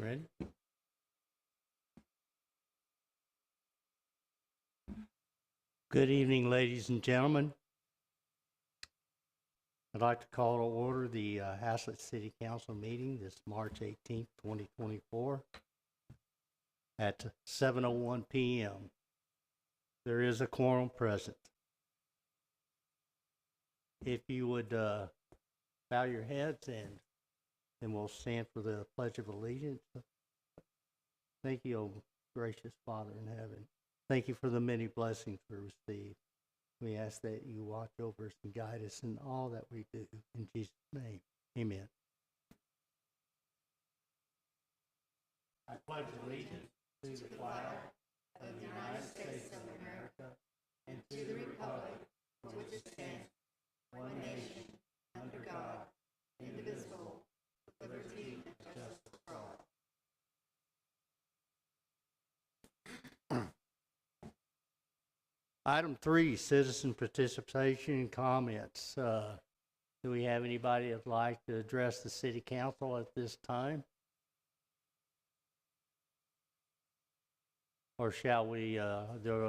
Ready? Good evening, ladies and gentlemen. I'd like to call to order the Haslett City Council meeting this March 18th, 2024 at 7:01 p.m. There is a quorum present. If you would bow your heads and we'll stand for the Pledge of Allegiance. Thank you, O gracious Father in heaven. Thank you for the many blessings we receive. We ask that you watch over us and guide us in all that we do. In Jesus' name, amen. I pledge allegiance to the flag of the United States of America and to the republic for which it stands, one nation, under God, indivisible, with liberty and justice for all. Item 3, citizen participation and comments. Do we have anybody that'd like to address the city council at this time? Or shall we,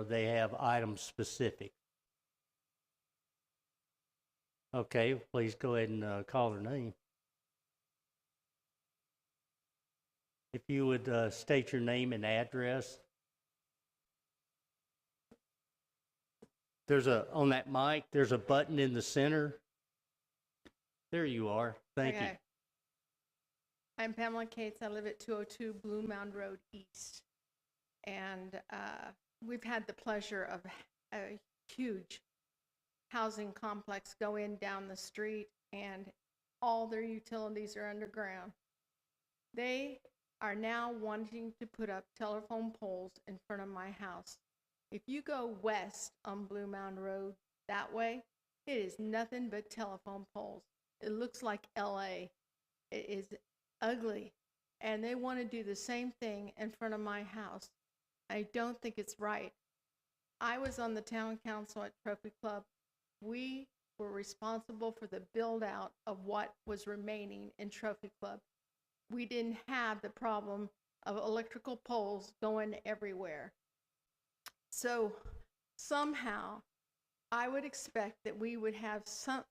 they have items specific? Okay, please go ahead and call their name. If you would state your name and address. On that mic, there's a button in the center. There you are. Thank you. I'm Pamela Cates. I live at 202 Blue Mound Road East. And we've had the pleasure of a huge housing complex go in down the street, and all their utilities are underground. They are now wanting to put up telephone poles in front of my house. If you go west on Blue Mound Road that way, it is nothing but telephone poles. It looks like LA. It is ugly. And they want to do the same thing in front of my house. I don't think it's right. I was on the town council at Trophy Club. We were responsible for the build out of what was remaining in Trophy Club. We didn't have the problem of electrical poles going everywhere. So somehow I would expect that we would have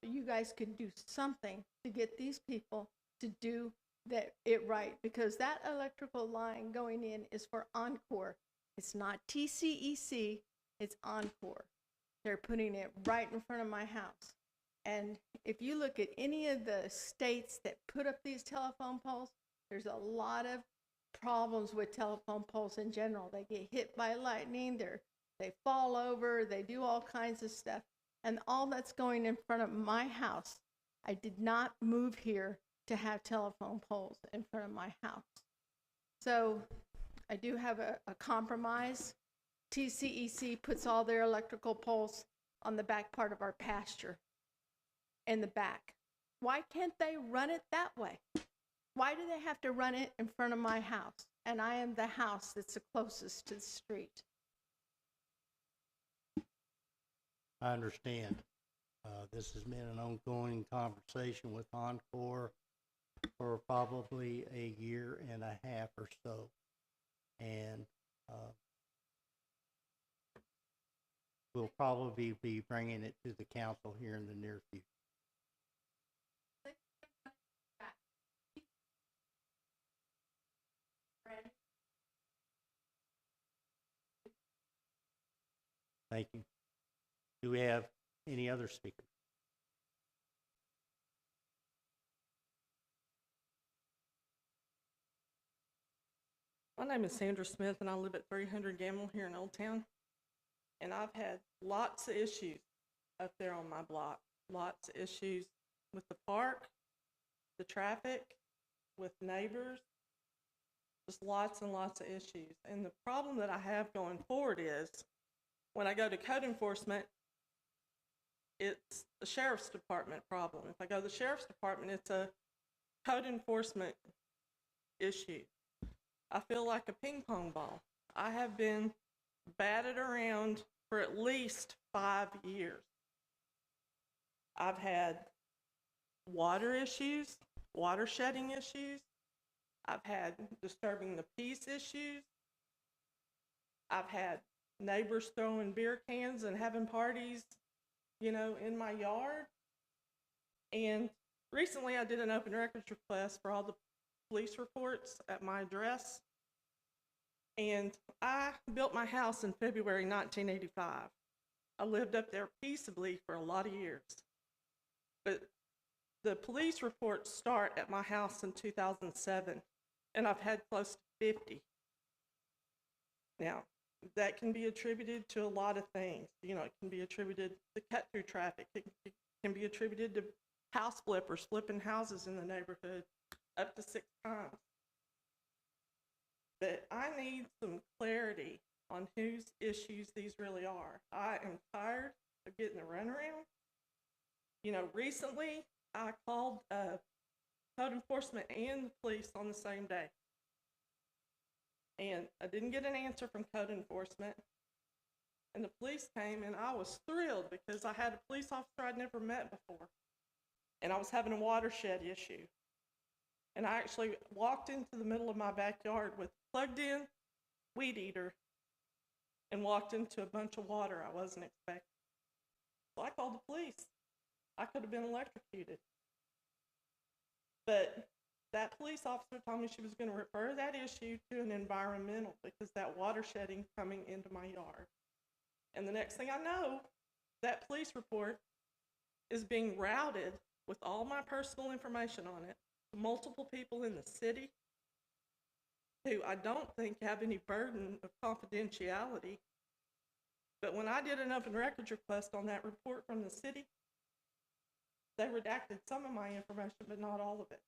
you guys could do something to get these people to do it right, because that electrical line going in is for Encore. It's not TCEC, it's Encore. They're putting it right in front of my house. And if you look at any of the states that put up these telephone poles, there's a lot of problems with telephone poles in general. They get hit by lightning, they fall over, they do all kinds of stuff. And all that's going in front of my house. I did not move here to have telephone poles in front of my house. So I do have a compromise. TCEC puts all their electrical poles on the back part of our pasture in the back. Why can't they run it that way? Why do they have to run it in front of my house? And I am the house that's the closest to the street. I understand. This has been an ongoing conversation with Encore for probably a year and a half or so. And we'll probably be bringing it to the council here in the near future. Thank you. Do we have any other speakers? My name is Sandra Smith, and I live at 300 Gamble here in Old Town. And I've had lots of issues up there on my block. Lots of issues with the park, the traffic, with neighbors. Just lots and lots of issues. And the problem that I have going forward is when I go to code enforcement, it's the sheriff's department problem. If I go to the sheriff's department, it's a code enforcement issue. I feel like a ping pong ball. I have been batted around for at least 5 years. I've had water issues, water shedding issues. I've had disturbing the peace issues. I've had neighbors throwing beer cans and having parties, you know, in my yard. And recently I did an open records request for all the police reports at my address. And I built my house in February 1985. I lived up there peaceably for a lot of years. But the police reports start at my house in 2007, and I've had close to 50. Now, that can be attributed to a lot of things. You know, it can be attributed to cut-through traffic. It can be attributed to house flippers flipping houses in the neighborhood up to 6 times. But I need some clarity on whose issues these really are. I am tired of getting the runaround. You know, recently I called code enforcement and the police on the same day. And I didn't get an answer from code enforcement. And the police came, and I was thrilled because I had a police officer I'd never met before. And I was having a watershed issue. And I actually walked into the middle of my backyard with plugged in weed eater and walked into a bunch of water I wasn't expecting. So I called the police. I could have been electrocuted. But that police officer told me she was going to refer that issue to an environmental because that water shedding coming into my yard. And the next thing I know, that police report is being routed with all my personal information on it to multiple people in the city who I don't think have any burden of confidentiality. But when I did an open records request on that report from the city, they redacted some of my information, but not all of it.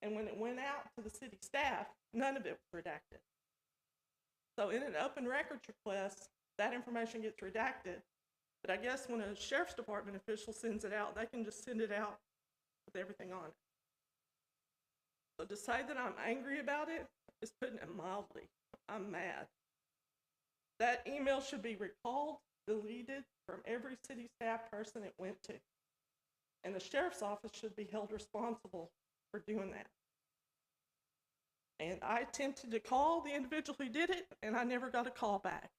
And when it went out to the city staff, none of it was redacted. So in an open records request, that information gets redacted. But I guess when a sheriff's department official sends it out, they can just send it out with everything on it. So to say that I'm angry about it is putting it mildly. I'm mad. That email should be recalled, deleted from every city staff person it went to. And the sheriff's office should be held responsible for doing that. And I attempted to call the individual who did it, and I never got a call back.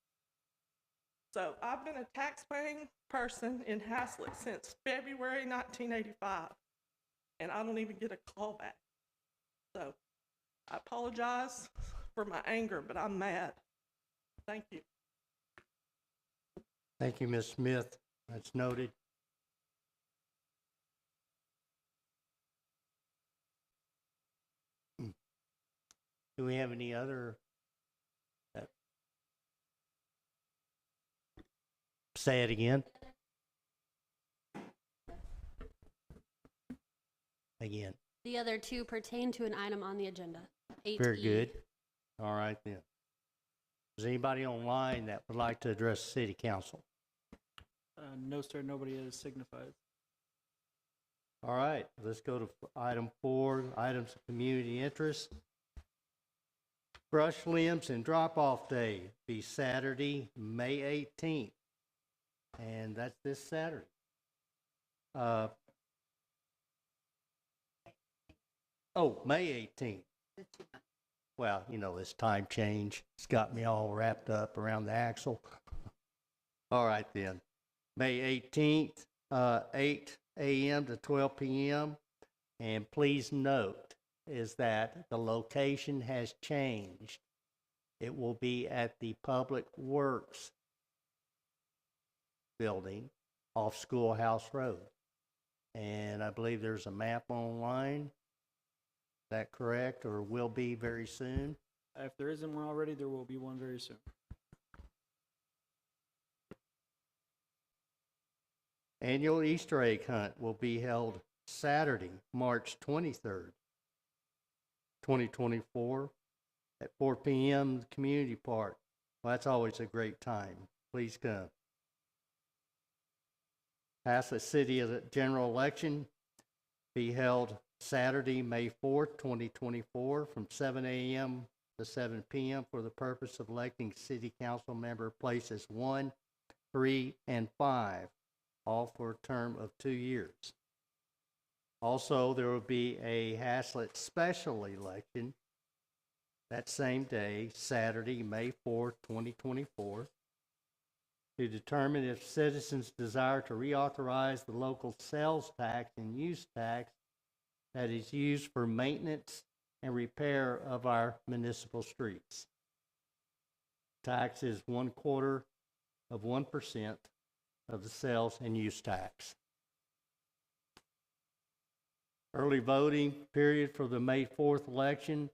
So I've been a tax-paying person in Haslett since February 1985, and I don't even get a call back. So I apologize for my anger, but I'm mad. Thank you. Thank you, Ms. Smith. That's noted. Do we have any other? Say it again. Again. The other two pertain to an item on the agenda. 8E. Very good. All right then. Is anybody online that would like to address City Council? No, sir, nobody has signified. All right, let's go to item 4, items of community interest. Brush limbs and drop-off day be Saturday, May 18th. And that's this Saturday. May 18th. Well, you know, this time change, it's got me all wrapped up around the axle. All right then. May 18th, 8 a.m. to 12 p.m. And please note is that the location has changed. It will be at the Public Works building off Schoolhouse Road. And I believe there's a map online. Is that correct, or will be very soon? If there isn't one already, there will be one very soon. Annual Easter egg hunt will be held Saturday, March 23rd, 2024 at 4 p.m. at the community park. Well, that's always a great time. Please come. Haslett City General Election be held Saturday, May 4th, 2024 from 7 a.m. to 7 p.m. for the purpose of electing City Council member places 1, 3, and 5, all for a term of 2 years. Also, there will be a Haslett special election that same day, Saturday, May 4th, 2024, to determine if citizens desire to reauthorize the local sales tax and use tax that is used for maintenance and repair of our municipal streets. Tax is 1/4% of the sales and use tax. Early voting period for the May 4th election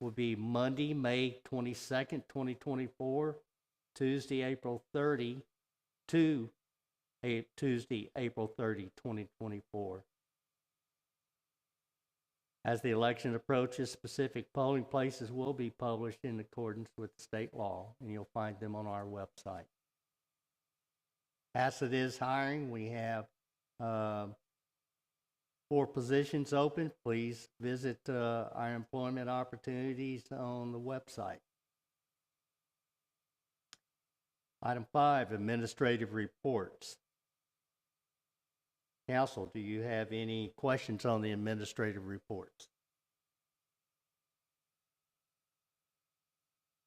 will be Monday, May 22nd, 2024, Tuesday, April 30, to Tuesday, April 30, 2024. As the election approaches, specific polling places will be published in accordance with state law, and you'll find them on our website. Haslett is hiring. We have 4 positions open. Please visit our employment opportunities on the website. Item 5, administrative reports. Council, do you have any questions on the administrative reports?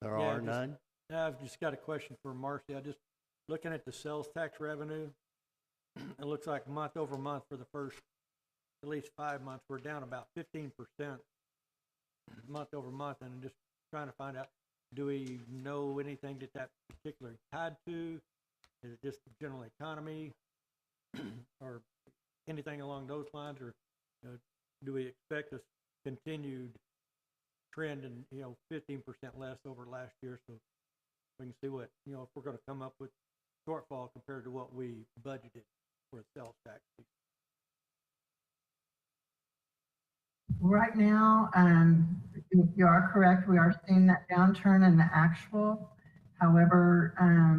There Yeah, are just- none? I've just got a question for Marcy. I just, looking at the sales tax revenue, it looks like month over month for the first at least 5 months, we're down about 15% month over month, and I'm just trying to find out, do we know anything that particularly tied to? Is it just the general economy or anything along those lines, or do we expect a continued trend in 15% less over last year, so we can see what if we're going to come up with shortfall compared to what we budgeted for a sales tax? Right now, you are correct. We are seeing that downturn in the actual. However,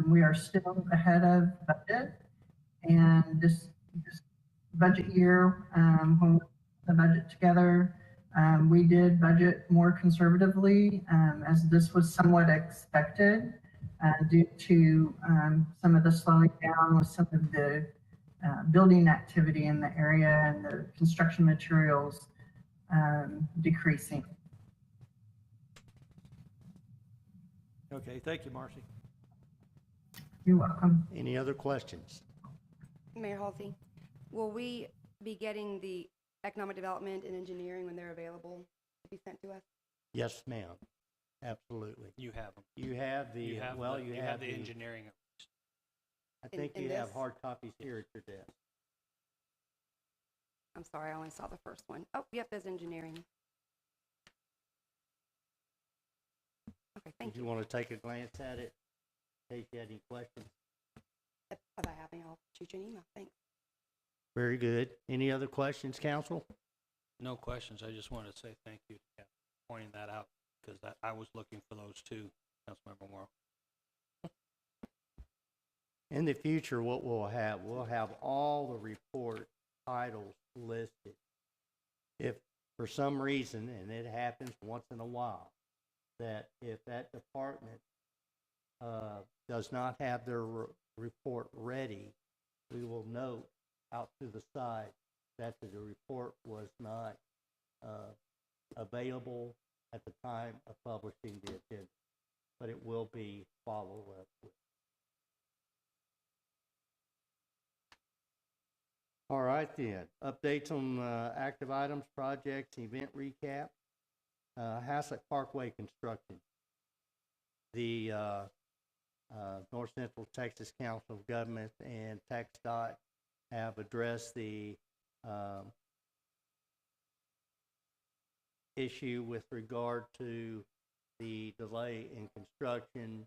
we are still ahead of budget. And this budget year, when we put the budget together, we did budget more conservatively, as this was somewhat expected due to some of the slowing down with some of the building activity in the area and the construction materials decreasing. Okay, thank you, Marcy. You're welcome. Any other questions? Mayor Halsey, will we be getting the economic development and engineering when they're available to be sent to us? Yes, ma'am. Absolutely. You have them. You have the, You have the the engineering. I think in you have this? hard copies here at your desk. I'm sorry, I only saw the first one. Oh, yep, there's engineering. Okay, thank If you you. want to take a glance at it, in case you had any questions. If I have any, I'll shoot you an email. Thanks. Very good. Any other questions, council? No questions. I just wanted to say thank you for pointing that out, because I was looking for those too, Councilmember Morrow. In the future, what we'll have all the report titles listed. If for some reason, and it happens once in a while, that if that department does not have their report ready, we will note out to the side that the report was not available at the time of publishing the agenda, but it will be followed up with. All right then, updates on active items, projects, event recap. Haslett Parkway construction. The North Central Texas Council of Governments and TxDOT have addressed the issue with regard to the delay in construction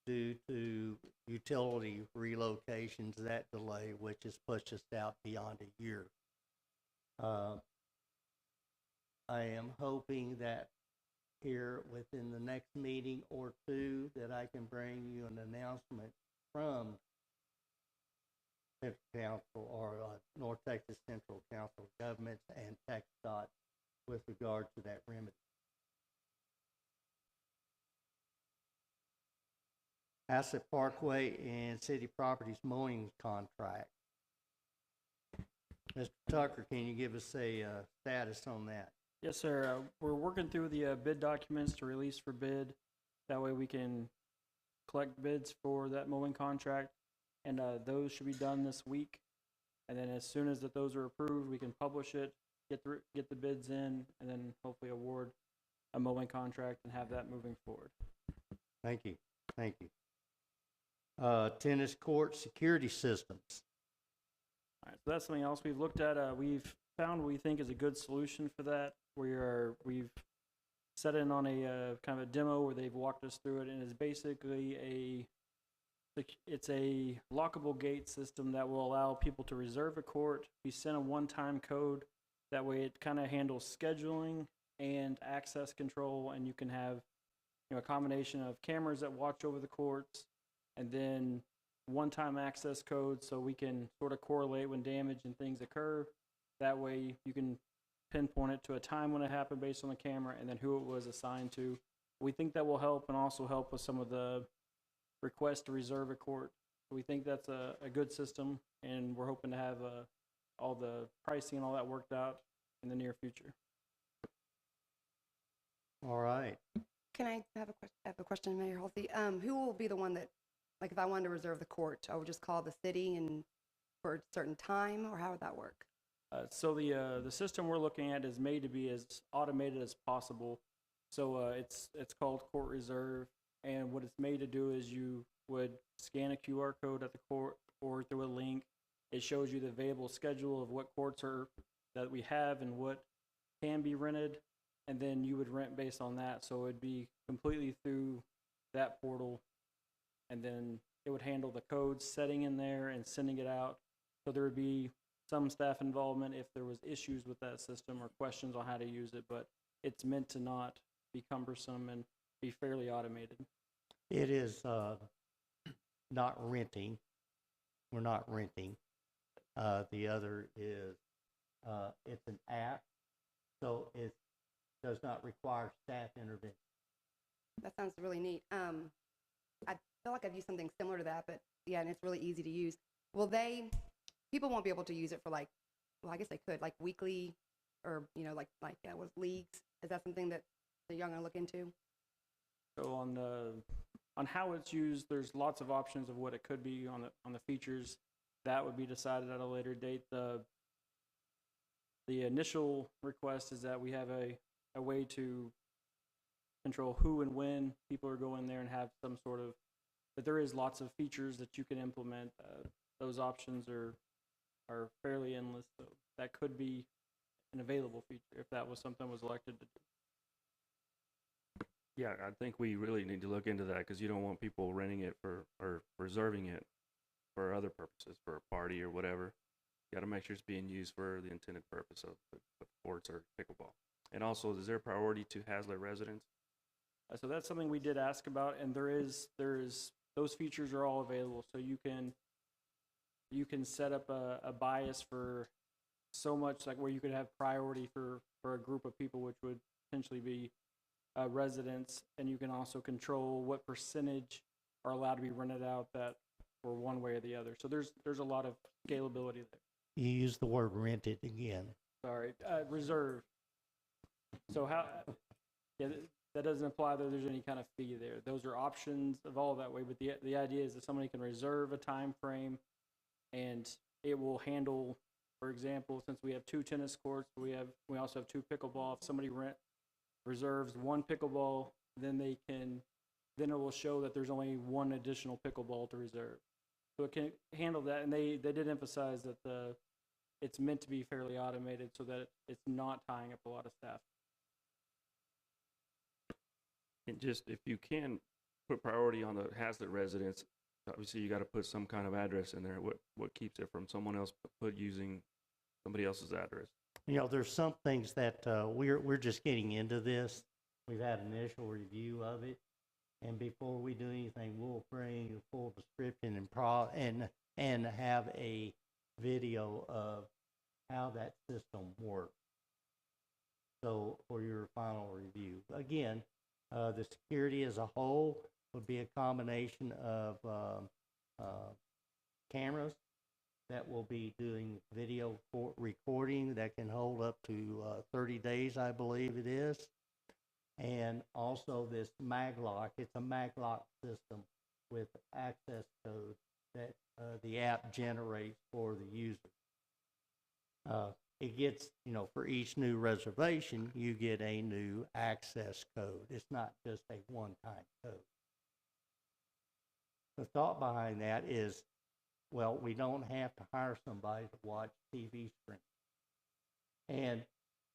due to utility relocations, that delay, which has pushed us out beyond a year. I am hoping that here within the next meeting or two that I can bring you an announcement from Central Council or North Texas Central Council of Governments and TxDOT with regard to that remedy. Haslett Parkway and City Properties mowing contract. Mr. Tucker, can you give us a status on that? Yes, sir. We're working through the bid documents to release for bid. That way we can collect bids for that mowing contract, and those should be done this week. And then as soon as those are approved, we can publish it, get the bids in, and then hopefully award a mowing contract and have that moving forward. Thank you, thank you. Tennis court security systems. All right, so that's something else we've looked at. We've found what we think is a good solution for that. We've set in on a kind of a demo where they've walked us through it, and it's basically it's a lockable gate system that will allow people to reserve a court, be sent a one-time code. That way it kind of handles scheduling and access control, and you can have a combination of cameras that watch over the courts, and then one-time access codes so we can sort of correlate when damage and things occur. That way you can pinpoint it to a time when it happened based on the camera and then who it was assigned to. We think that will help, and also help with some of the requests to reserve a court. We think that's a good system, and we're hoping to have all the pricing and all that worked out in the near future. All right. Can I have a question, Mayor Halsey? Who will be the one that, like, if I wanted to reserve the court, I would just call the city and for a certain time, or how would that work? So the system we're looking at is made to be as automated as possible. So it's called Court Reserve, and what it's made to do is you would scan a QR code at the court or through a link. It shows you the available schedule of what courts that we have and what can be rented, and then you would rent based on that. So it'd be completely through that portal, and then it would handle the codes, setting in there and sending it out. So there would be some staff involvement if there was issues with that system or questions on how to use it, but it's meant to not be cumbersome and be fairly automated. It is not renting. We're not renting. The other is it's an app, so it does not require staff intervention. That sounds really neat. I feel like I've used something similar to that, but yeah, and it's really easy to use. People won't be able to use it for I guess they could, like weekly or, with leagues. Is that something that you're going to look into? So on how it's used, there's lots of options of what it could be on the features. That would be decided at a later date. The initial request is that we have a way to control who and when people are going there and have some sort of, but there is lots of features that you can implement. Those options are fairly endless, so that could be an available feature if that was something was elected to do. Yeah, I think we really need to look into that, because you don't want people renting it or reserving it for other purposes, for a party or whatever. You got to make sure it's being used for the intended purpose of sports or pickleball. And also, is there priority to Hazlet residents? So that's something we did ask about, and there is those features are all available. So you can set up a bias for so much, like where you could have priority for a group of people, which would potentially be residents, and you can also control what percentage are allowed to be rented out that for one way or the other. So there's a lot of scalability there. You use the word rented again. Sorry, reserve. So that doesn't imply that there's any kind of fee there. Those are options of all that way, but the idea is that somebody can reserve a time frame, and it will handle, for example, since we have 2 tennis courts, we also have 2 pickleball. If somebody reserves 1 pickleball, then it will show that there's only 1 additional pickleball to reserve. So it can handle that, and they did emphasize that it's meant to be fairly automated so that it's not tying up a lot of staff. And just, if you can put priority on the Hazlet residents, obviously you got to put some kind of address in there. What keeps it from someone else using somebody else's address? There's some things that we're just getting into this. We've had an initial review of it, and before we do anything, we'll bring a full description and have a video of how that system works. So for your final review, again, the security as a whole would be a combination of cameras that will be doing video recording that can hold up to 30 days, I believe it is. And also this Maglock, it's a Maglock system with access code that the app generates for the user. It gets, for each new reservation, you get a new access code. It's not just a one-time code. The thought behind that is, well, we don't have to hire somebody to watch TV streams. And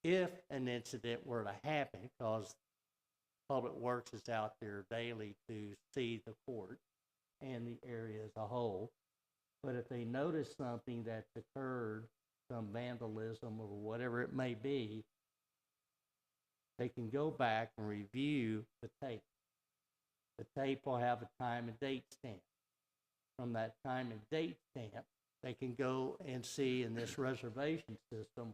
if an incident were to happen, because Public Works is out there daily to see the court and the area as a whole, but if they notice something that's occurred, some vandalism or whatever it may be, they can go back and review the tape. The tape will have a time and date stamp. From that time and date stamp, they can go and see in this reservation system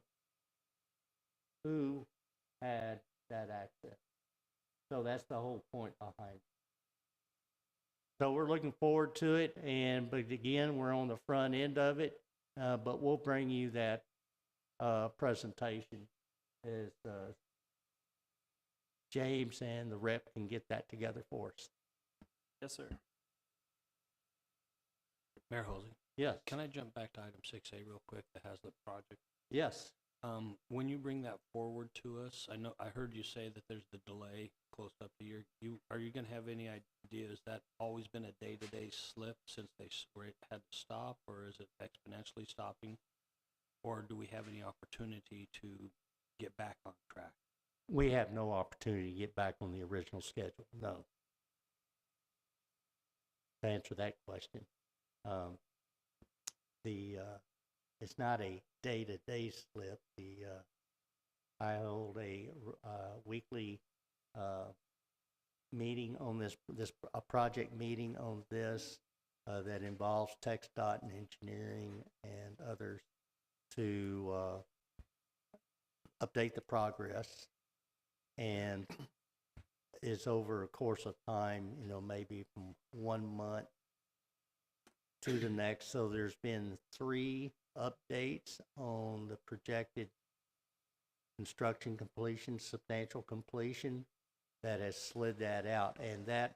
who had that access. So that's the whole point behind it. So we're looking forward to it, but again, we're on the front end of it, but we'll bring you that presentation as James and the rep can get that together for us. Yes, sir. Mayor Halsey, Yes. can I jump back to item 6A real quick that has the project? Yes. When you bring that forward to us, I heard you say that there's the delay close up to are you going to have any idea? Has that always been a day-to-day slip since they had to stop, or is it exponentially stopping? Or do we have any opportunity to get back on track? We have no opportunity to get back on the original schedule, no. To answer that question, it's not a day-to-day slip. I hold a weekly meeting on a project meeting on this that involves TxDOT and engineering and others to update the progress, and is over a course of time, maybe from 1 month to the next. So there's been 3 updates on the projected construction completion, substantial completion, that has slid that out, and that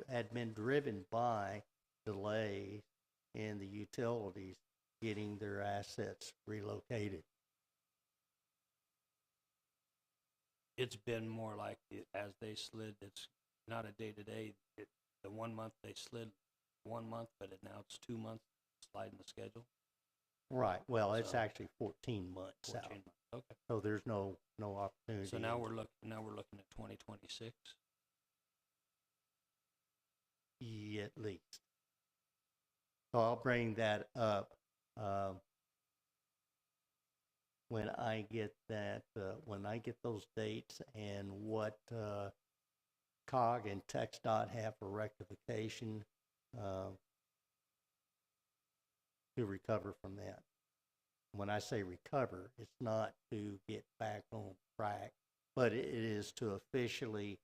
had been driven by delays in the utilities getting their assets relocated. It's been more like as they slid, it's not a day-to-day. The 1 month they slid 1 month, but now it's 2 months sliding the schedule. Right. Well, it's So, actually 14 months 14 out. months. Okay. So there's no opportunity. So now we're looking at 2026. At least. So I'll bring that up when I get those dates and what COG and TxDOT have for rectification to recover from that. When I say recover, it's not to get back on track, but it is to officially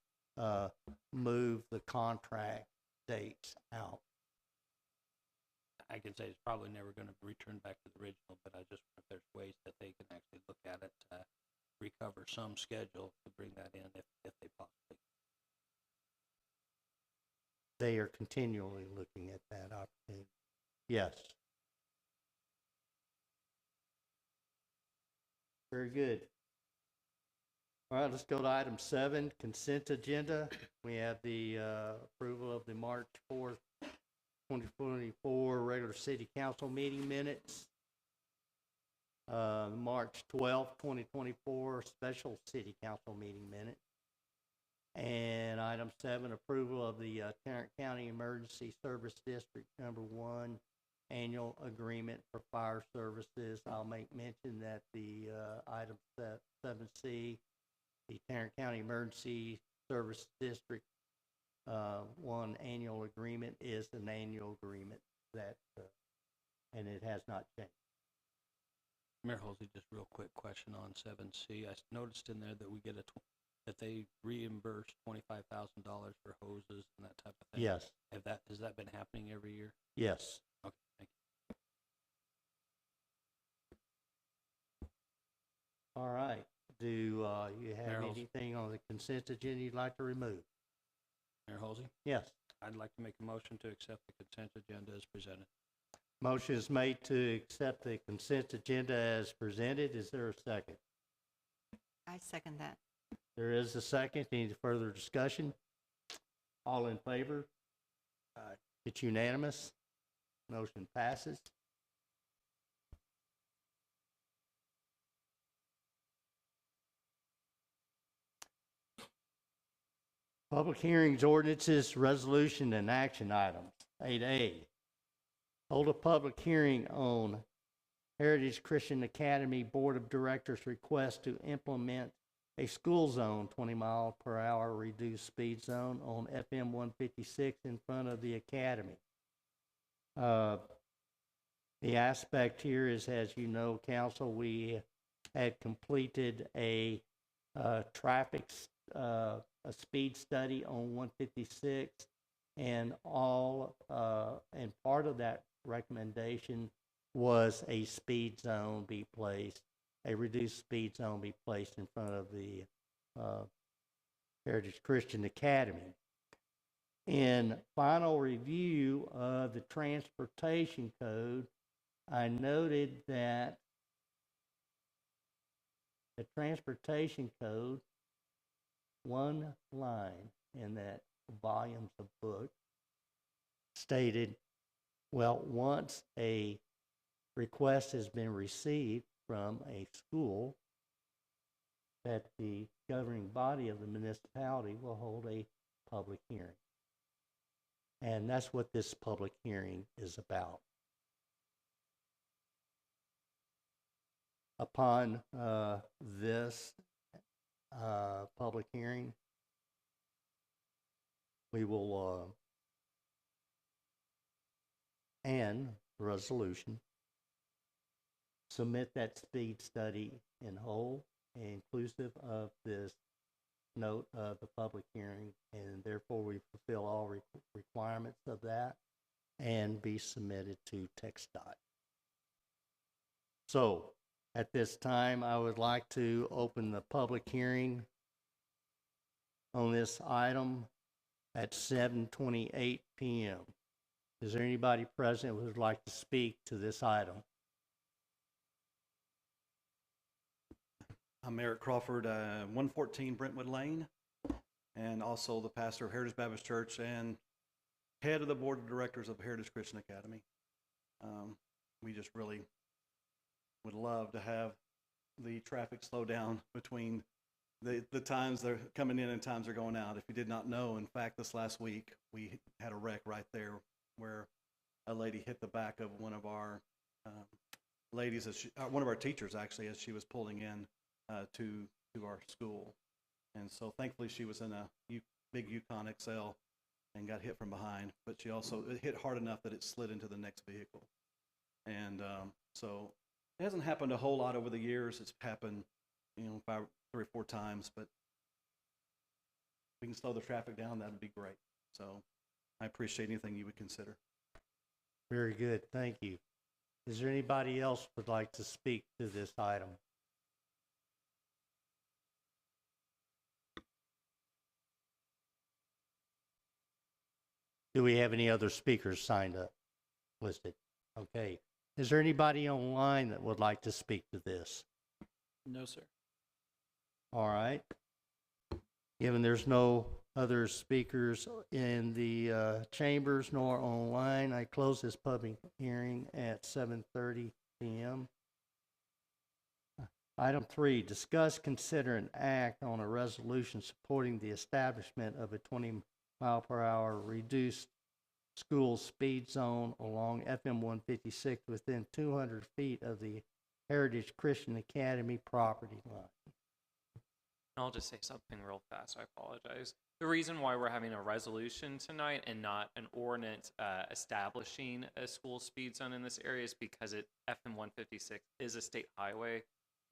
move the contract dates out. I can say it's probably never going to return back to the original, but I just wonder if there's ways that they can actually look at it to recover some schedule to bring that in if they possibly. They are continually looking at that opportunity. Yes. Very good. All right, let's go to item 7, consent agenda. We have the approval of the March 4th, 2024 regular city council meeting minutes. March 12th, 2024 special city council meeting minutes. And item 7, approval of the Tarrant County Emergency Service District Number 1 annual agreement for fire services. I'll make mention that the item 7C, the Tarrant County Emergency Service District 1 annual agreement is an annual agreement that, and it has not changed. Mayor Halsey, just real quick question on 7C. I noticed in there that we get that they reimburse $25,000 for hoses and that type of thing. Yes. Has that been happening every year? Yes. Okay, thank you. All right. Do you have Mayor Halsey. anything on the consent agenda you'd like to remove? Mayor Halsey, Yes. I'd like to make a motion to accept the consent agenda as presented. Motion is made to accept the consent agenda as presented. Is there a second? I second that. There is a second. Any further discussion? All in favor? It's unanimous. Motion passes. Public hearings, ordinances, resolution, and action items. 8A, hold a public hearing on Heritage Christian Academy Board of Directors' request to implement a school zone 20-mile-per-hour reduced speed zone on FM 156 in front of the academy. The aspect here is, as you know, council, we had completed a a speed study on 156, and and part of that recommendation was a speed zone be placed, a reduced speed zone be placed in front of the Heritage Christian Academy. In final review of the transportation code, I noted that the transportation code, one line in that volumes of book, stated, well, once a request has been received from a school, that the governing body of the municipality will hold a public hearing. And that's what this public hearing is about. Upon this public hearing, we will and resolution, submit that speed study in whole, inclusive of this note of the public hearing, and therefore we fulfill all requirements of that and be submitted to TxDOT. So at this time, I would like to open the public hearing on this item at 7:28 p.m. Is there anybody present who would like to speak to this item? I'm Eric Crawford, 114 Brentwood Lane, and also the pastor of Heritage Baptist Church and head of the board of directors of Heritage Christian Academy. We just really would love to have the traffic slow down between the times they're coming in and times they're going out. If you did not know, in fact, this last week we had a wreck right there where a lady hit the back of one of our ladies, one of our teachers actually, as she was pulling in to our school. And so thankfully she was in a big Yukon XL and got hit from behind, but she also, it hit hard enough that it slid into the next vehicle. And so it hasn't happened a whole lot over the years. It's happened, 3 or 4 times, but if we can slow the traffic down, that'd be great. So I appreciate anything you would consider. Very good, thank you. Is there anybody else who would like to speak to this item? Do we have any other speakers signed up, listed? Okay. Is there anybody online that would like to speak to this? No, sir. All right. Given there's no other speakers in the chambers nor online, I close this public hearing at 7:30 p.m. Item 3, discuss, consider, and act on a resolution supporting the establishment of a 20-mile-per-hour reduced school speed zone along FM 156 within 200 feet of the Heritage Christian Academy property line. I'll just say something real fast. I apologize. The reason why we're having a resolution tonight and not an ordinance establishing a school speed zone in this area is because FM 156 is a state highway,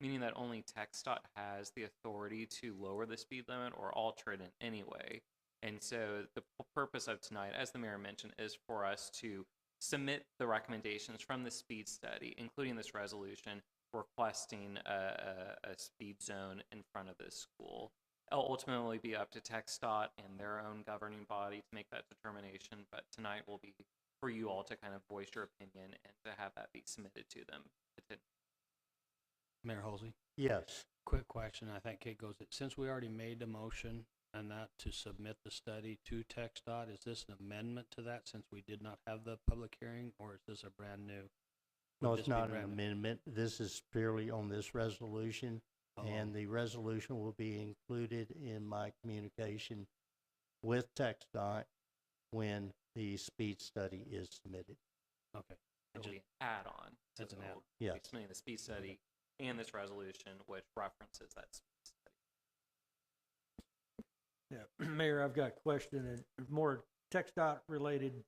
meaning that only TxDOT has the authority to lower the speed limit or alter it in any way. And so the purpose of tonight, as the mayor mentioned, is for us to submit the recommendations from the speed study, including this resolution, requesting a speed zone in front of this school. It'll ultimately be up to TxDOT and their own governing body to make that determination, but tonight will be for you all to kind of voice your opinion and to have that be submitted to them. Mayor Halsey, Yes. quick question. I think Kate goes, since we already made the motion and that to submit the study to TxDOT, is this an amendment to that since we did not have the public hearing, or is this a brand new? No, would it's this be not an brand new? amendment. This is purely on this resolution, and the resolution will be included in my communication with TxDOT when the speed study is submitted. Okay. It'll be an add-on. to It's an the- add-on. we'll be Yes. submitting the speed study and this resolution, which references that speed study. Yeah, Mayor, I've got a question, and more TxDOT related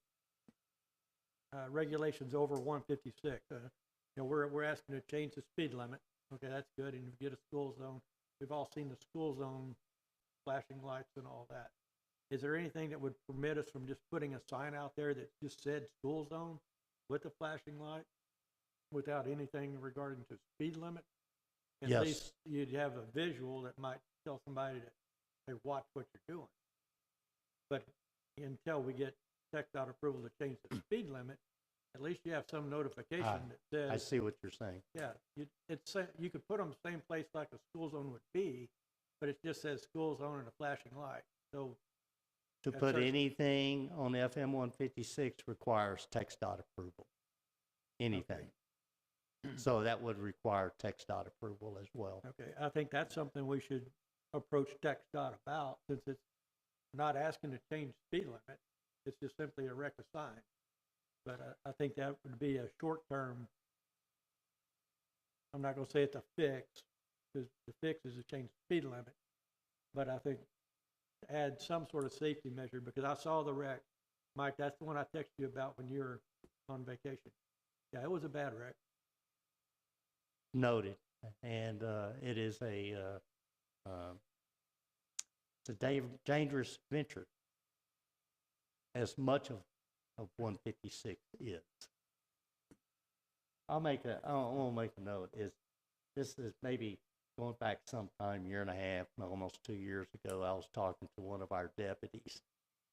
regulations over 156. You know, we're asking to change the speed limit. Okay, that's good, and you get a school zone. We've all seen the school zone flashing lights and all that. Is there anything that would permit us from just putting a sign out there that just said school zone with a flashing light without anything regarding to speed limit? At Yes. least you'd have a visual that might tell somebody that they watch what you're doing. But until we get TxDOT approval to change the speed limit, at least you have some notification that says. I see what you're saying. Yeah, you could put them the same place like a school zone would be, but it just says school zone and a flashing light. So To At put certain- anything on FM 156 requires TxDOT approval. Anything. So that would require TxDOT approval as well. okay, I think that's something we should approach TxDOT about, since it's not asking to change speed limit. It's just simply a rec a sign. But I think that would be a short term. I'm not gonna say it's a fix, because the fix is to change the speed limit. But I think add some sort of safety measure, because I saw the wreck. Mike, that's the one I texted you about when you were on vacation. Yeah, it was a bad wreck. Noted. And it is it's a dangerous venture, as much of 156 is. I want to make a note. This is maybe going back sometime, year and a half, almost 2 years ago. I was talking to one of our deputies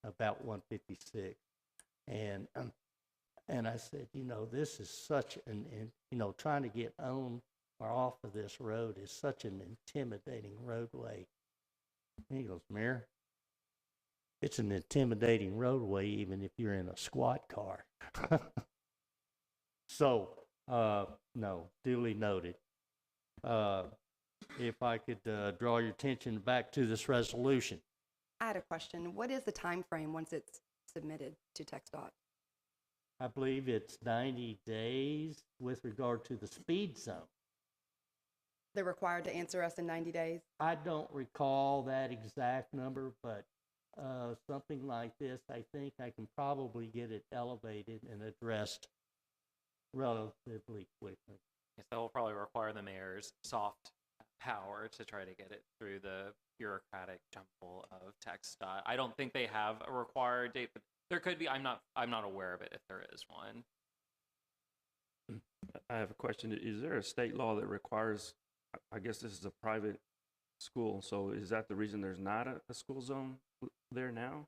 about 156, and I said, this is such trying to get on or off of this road is such an intimidating roadway. And he goes, Mayor, it's an intimidating roadway even if you're in a squad car. So, no, duly noted. If I could draw your attention back to this resolution. I had a question. What is the time frame once it's submitted to TxDOT? I believe it's 90 days with regard to the speed zone. They're required to answer us in 90 days? I don't recall that exact number, but something like this, I think I can probably get it elevated and addressed relatively quickly. Yes, that will probably require the mayor's soft power to try to get it through the bureaucratic jumble of TxDOT. I don't think they have a required date, but there could be. I'm not aware of it if there is one. I have a question. Is there a state law that requires, I guess this is a private school, so is that the reason there's not a school zone there now?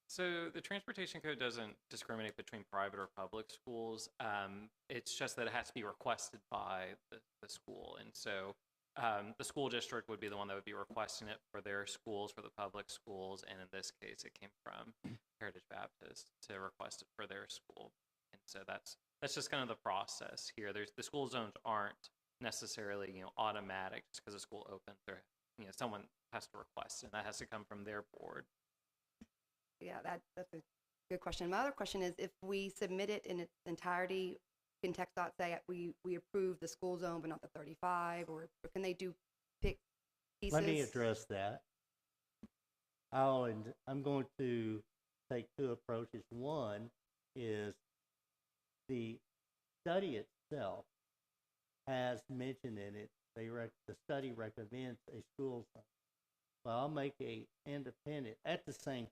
So the transportation code doesn't discriminate between private or public schools. It's just that it has to be requested by the school. And so the school district would be the one that would be requesting it for their schools, for the public schools. And in this case, it came from Heritage Baptist to request it for their school. And so that's just kind of the process here. The school zones aren't necessarily, automatic just because the school opens. Someone has to request it, and that has to come from their board. Yeah, that's a good question. My other question is, if we submit it in its entirety, can TxDOT say we approve the school zone but not the 35, or can they pick pieces? Let me address that. I'm going to take two approaches. One is the study itself has mentioned in it, the study recommends a school zone. Well, I'll make a independent, at the same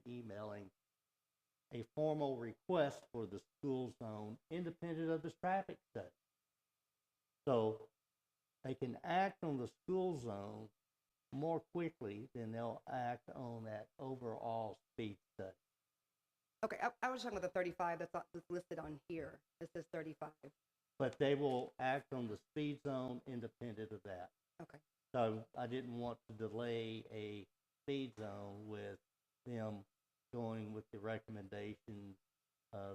emailing, a formal request for the school zone independent of this traffic study. So they can act on the school zone more quickly than they'll act on that overall speed study. Okay, I was talking about the 35 that's listed on here. This is 35. But they will act on the speed zone independent of that. Okay. So I didn't want to delay a speed zone with them going with the recommendations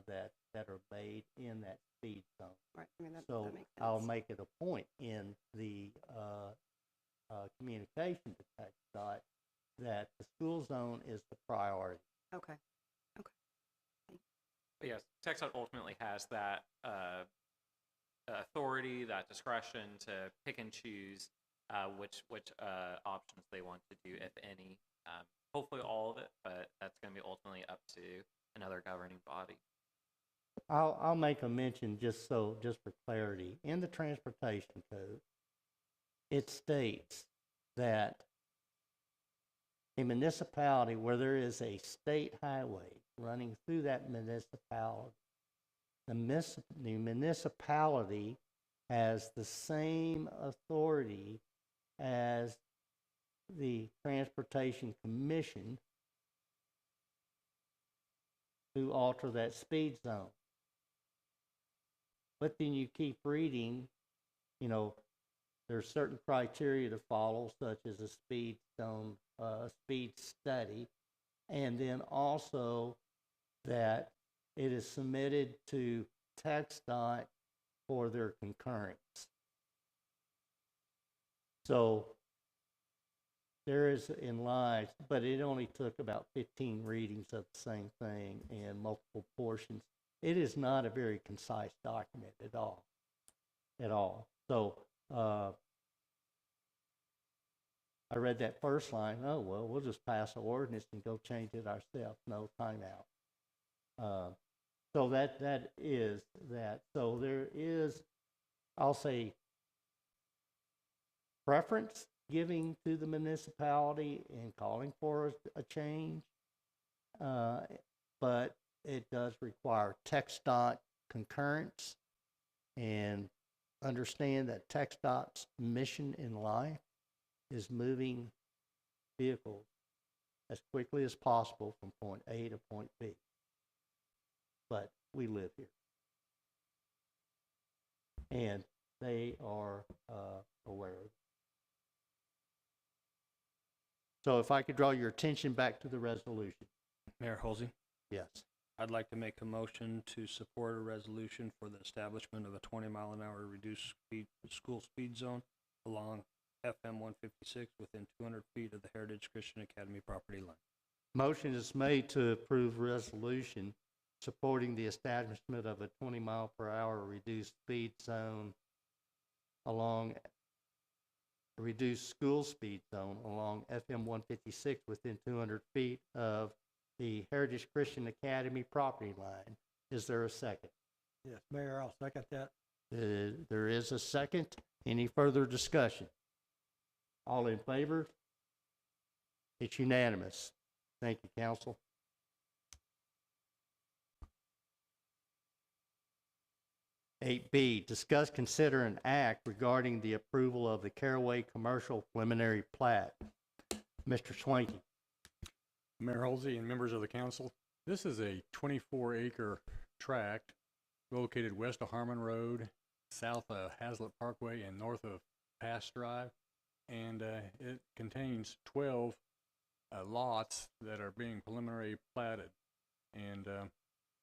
that are made in that speed zone. Right. I mean, that So makes sense. I'll make it a point in the communication to TxDOT that the school zone is the priority. Okay. But yes, TxDOT ultimately has that authority, that discretion to pick and choose which options they want to do, if any. Hopefully all of it, but that's going to be ultimately up to another governing body. I'll make a mention just for clarity. In the transportation code, it states that a municipality where there is a state highway running through that municipality, the municipality has the same authority as the Transportation Commission to alter that speed zone. But then you keep reading, there's certain criteria to follow, such as a speed zone, speed study, and then also that it is submitted to TxDOT for their concurrence. So there is in lies, but it only took about 15 readings of the same thing in multiple portions. It is not a very concise document at all. So I read that first line, oh, well, we'll just pass an ordinance and go change it ourselves. No, timeout. So that is that. So there is, I'll say, preference giving to the municipality and calling for a change, but it does require TxDOT concurrence, and understand that TxDOT's mission in life is moving vehicles as quickly as possible from point A to point B. But we live here. And they are aware of it. So if I could draw your attention back to the resolution. Mayor Halsey, Yes. I'd like to make a motion to support a resolution for the establishment of a 20-mile-an-hour reduced speed school speed zone along FM 156 within 200 feet of the Heritage Christian Academy property line. Motion is made to approve resolution supporting the establishment of a 20-mile-per-hour reduced speed zone along reduced school speed zone along FM 156 within 200 feet of the Heritage Christian Academy property line. Is there a second? Yes, Mayor, I'll second that. There is a second. Any further discussion? All in favor? It's unanimous. Thank you, council. Eight B, discuss, consider, and act regarding the approval of the Caraway Commercial Preliminary Plat. Mr. Swanky. Mayor Halsey and members of the council, this is a 24-acre tract located west of Harmon Road, south of Hazlitt Parkway, and north of Pass Drive. And it contains 12 lots that are being preliminary platted. And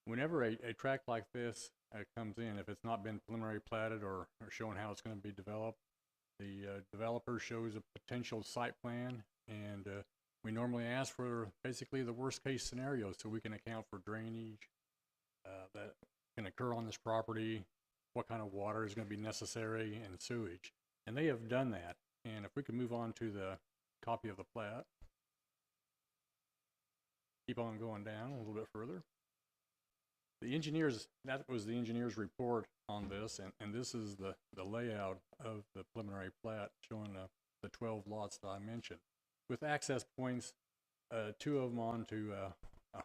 whenever a tract like this comes in, if it's not been preliminary platted or showing how it's going to be developed, the developer shows a potential site plan, and we normally ask for basically the worst case scenario so we can account for drainage that can occur on this property, what kind of water is going to be necessary, and sewage. And they have done that. And if we could move on to the copy of the plat. Keep on going down a little bit further. The engineers, that was the engineer's report on this, and this is the layout of the preliminary plat showing the 12 lots that I mentioned, with access points, 2 of them onto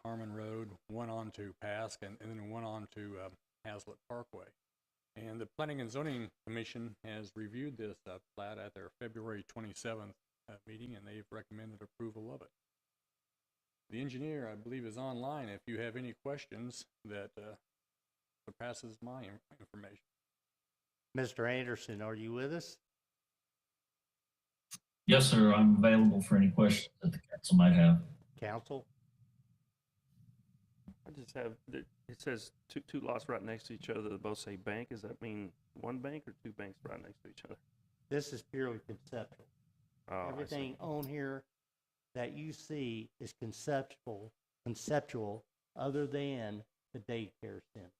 Harmon Road, 1 onto Pask, and then 1 onto Hazlitt Parkway. And the Planning and Zoning Commission has reviewed this plat at their February 27th meeting, and they've recommended approval of it. The engineer, I believe, is online if you have any questions that surpasses my information. Mr. Anderson, are you with us? Yes, sir. I'm available for any questions that the council might have. Council? I just have, it says two lots right next to each other that both say bank. Does that mean one bank or two banks right next to each other? This is purely conceptual. Oh, I see. Everything on here that you see is conceptual, other than the daycare center.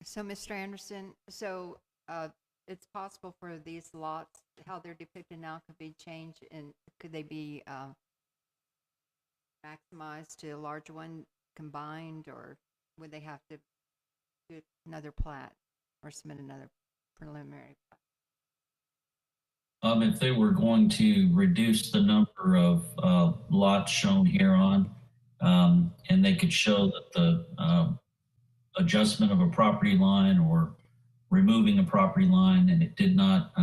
So, Mr. Anderson, so it's possible for these lots, how they're depicted now, could be changed, and could they be maximized to a larger one, combined, or would they have to do another plat or submit another preliminary plat? If they were going to reduce the number of lots shown here on, and they could show that the adjustment of a property line or removing a property line, and it did not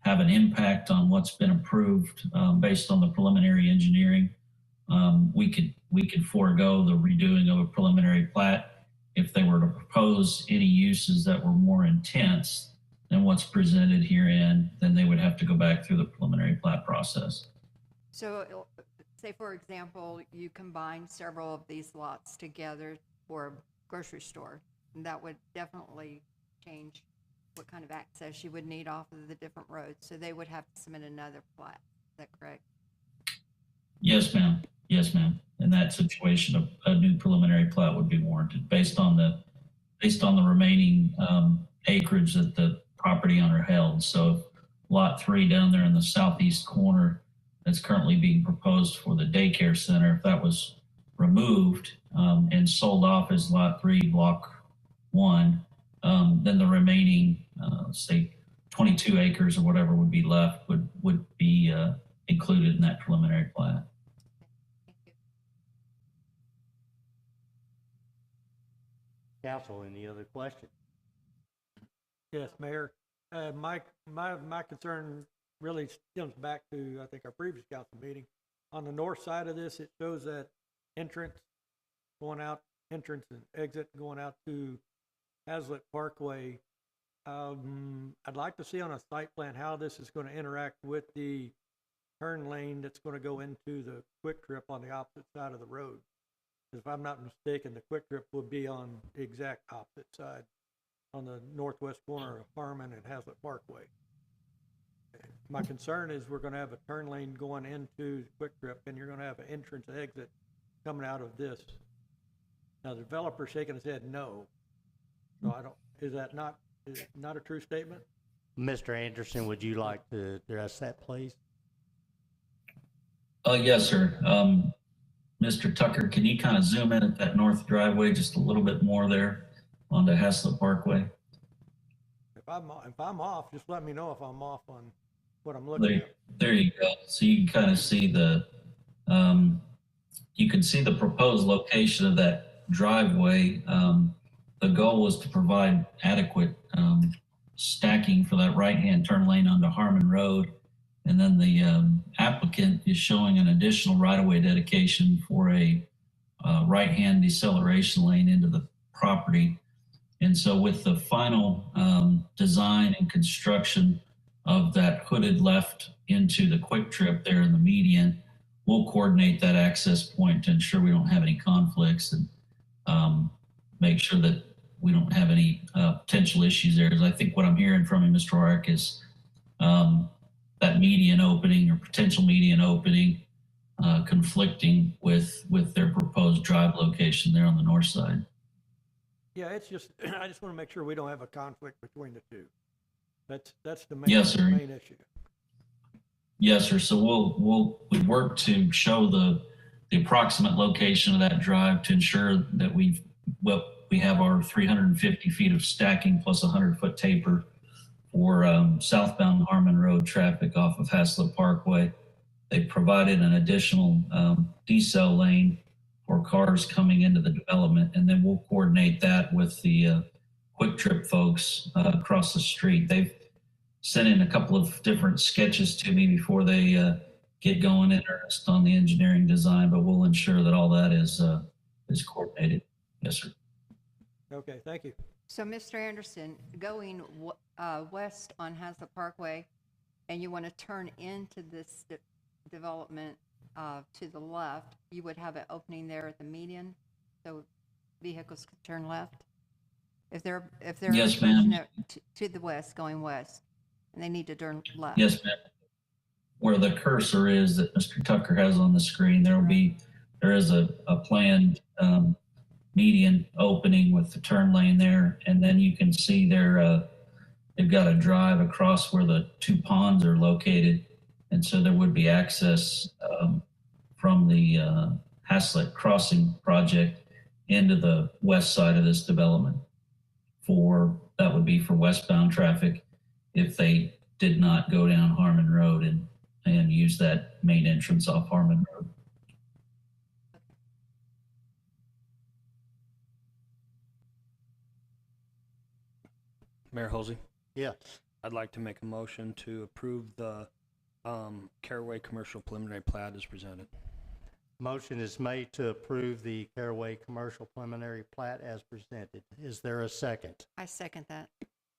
have an impact on what's been approved based on the preliminary engineering, we could forego the redoing of a preliminary plat. If they were to propose any uses that were more intense than what's presented herein, then they would have to go back through the preliminary plat process. So, say for example, you combine several of these lots together for a grocery store, and that would definitely change what kind of access you would need off of the different roads. So they would have to submit another plat. Is that correct? Yes, ma'am. Yes, ma'am. In that situation, a new preliminary plat would be warranted based on the remaining acreage that the property owner held. So lot 3 down there in the southeast corner that's currently being proposed for the daycare center, if that was removed and sold off as lot 3, block 1, then the remaining, say 22 acres or whatever would be left would be included in that preliminary plat. Council, any other questions? Yes, Mayor. My concern really stems back to, I think, our previous council meeting. On the north side of this, it shows that entrance and exit going out to Hazlitt Parkway. I'd like to see on a site plan how this is going to interact with the turn lane that's going to go into the Quick Trip on the opposite side of the road. If I'm not mistaken, the Quick Trip would be on the exact opposite side, on the northwest corner of Harmon and Hazlitt Parkway. My concern is we're going to have a turn lane going into Quick Trip, and you're going to have an entrance and exit coming out of this. Now, the developer's shaking his head no. So is that not a true statement? Mr. Anderson, would you like to address that, please? Yes, sir. Mr. Tucker, can you kind of zoom in at that north driveway just a little bit more there onto Hazlitt Parkway? If I'm off, just let me know if I'm off on what I'm looking at. There you go. So you can kind of see the proposed location of that driveway. The goal was to provide adequate stacking for that right-hand turn lane onto Harmon Road. And then the applicant is showing an additional right-of-way dedication for a right-hand deceleration lane into the property. And so with the final design and construction of that hooded left into the Quick Trip there in the median, we'll coordinate that access point to ensure we don't have any conflicts and make sure that we don't have any potential issues there. Because I think what I'm hearing from you, Mr. Ark, is that median opening or potential median opening conflicting with their proposed drive location there on the north side. Yeah, it's just, I just want to make sure we don't have a conflict between the two. That's the main, Yes, sir. main issue. Yes, sir. So we work to show the approximate location of that drive to ensure that we have our 350 feet of stacking plus a 100-foot taper for southbound Harmon Road traffic off of Hazlitt Parkway. They provided an additional decel lane or cars coming into the development. And then we'll coordinate that with the Quick Trip folks across the street. They've sent in a couple of different sketches to me before they get going in earnest on the engineering design, but we'll ensure that all that is coordinated. Yes, sir. Okay, thank you. So, Mr. Anderson, going west on Hazlet Parkway, and you want to turn into this development to the left, you would have an opening there at the median, so vehicles could turn left? If they're Yes, ma'am. to the west, going west, and they need to turn left. Yes, ma'am. Where the cursor is that Mr. Tucker has on the screen, there is a planned median opening with the turn lane there, and then you can see they've got a drive across where the two ponds are located, and so there would be access from the Hazlet Crossing project into the west side of this development. That would be for westbound traffic if they did not go down Harmon Road and use that main entrance off Harmon Road. Mayor Halsey, Yeah. I'd like to make a motion to approve the Caraway Commercial Preliminary Plat as presented. Motion is made to approve the Caraway Commercial Preliminary Plat as presented. Is there a second? I second that.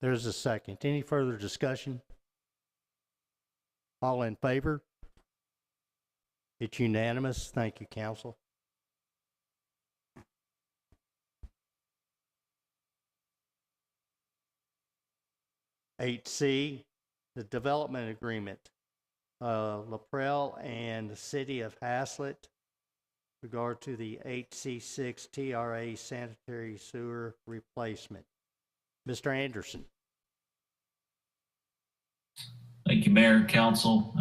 There's a second. Any further discussion? All in favor? It's unanimous. Thank you, council. Eight C, the development agreement. LaPrelle and the city of Hazlet regard to the HC6 TRA sanitary sewer replacement. Mr. Anderson. Thank you, Mayor, Council.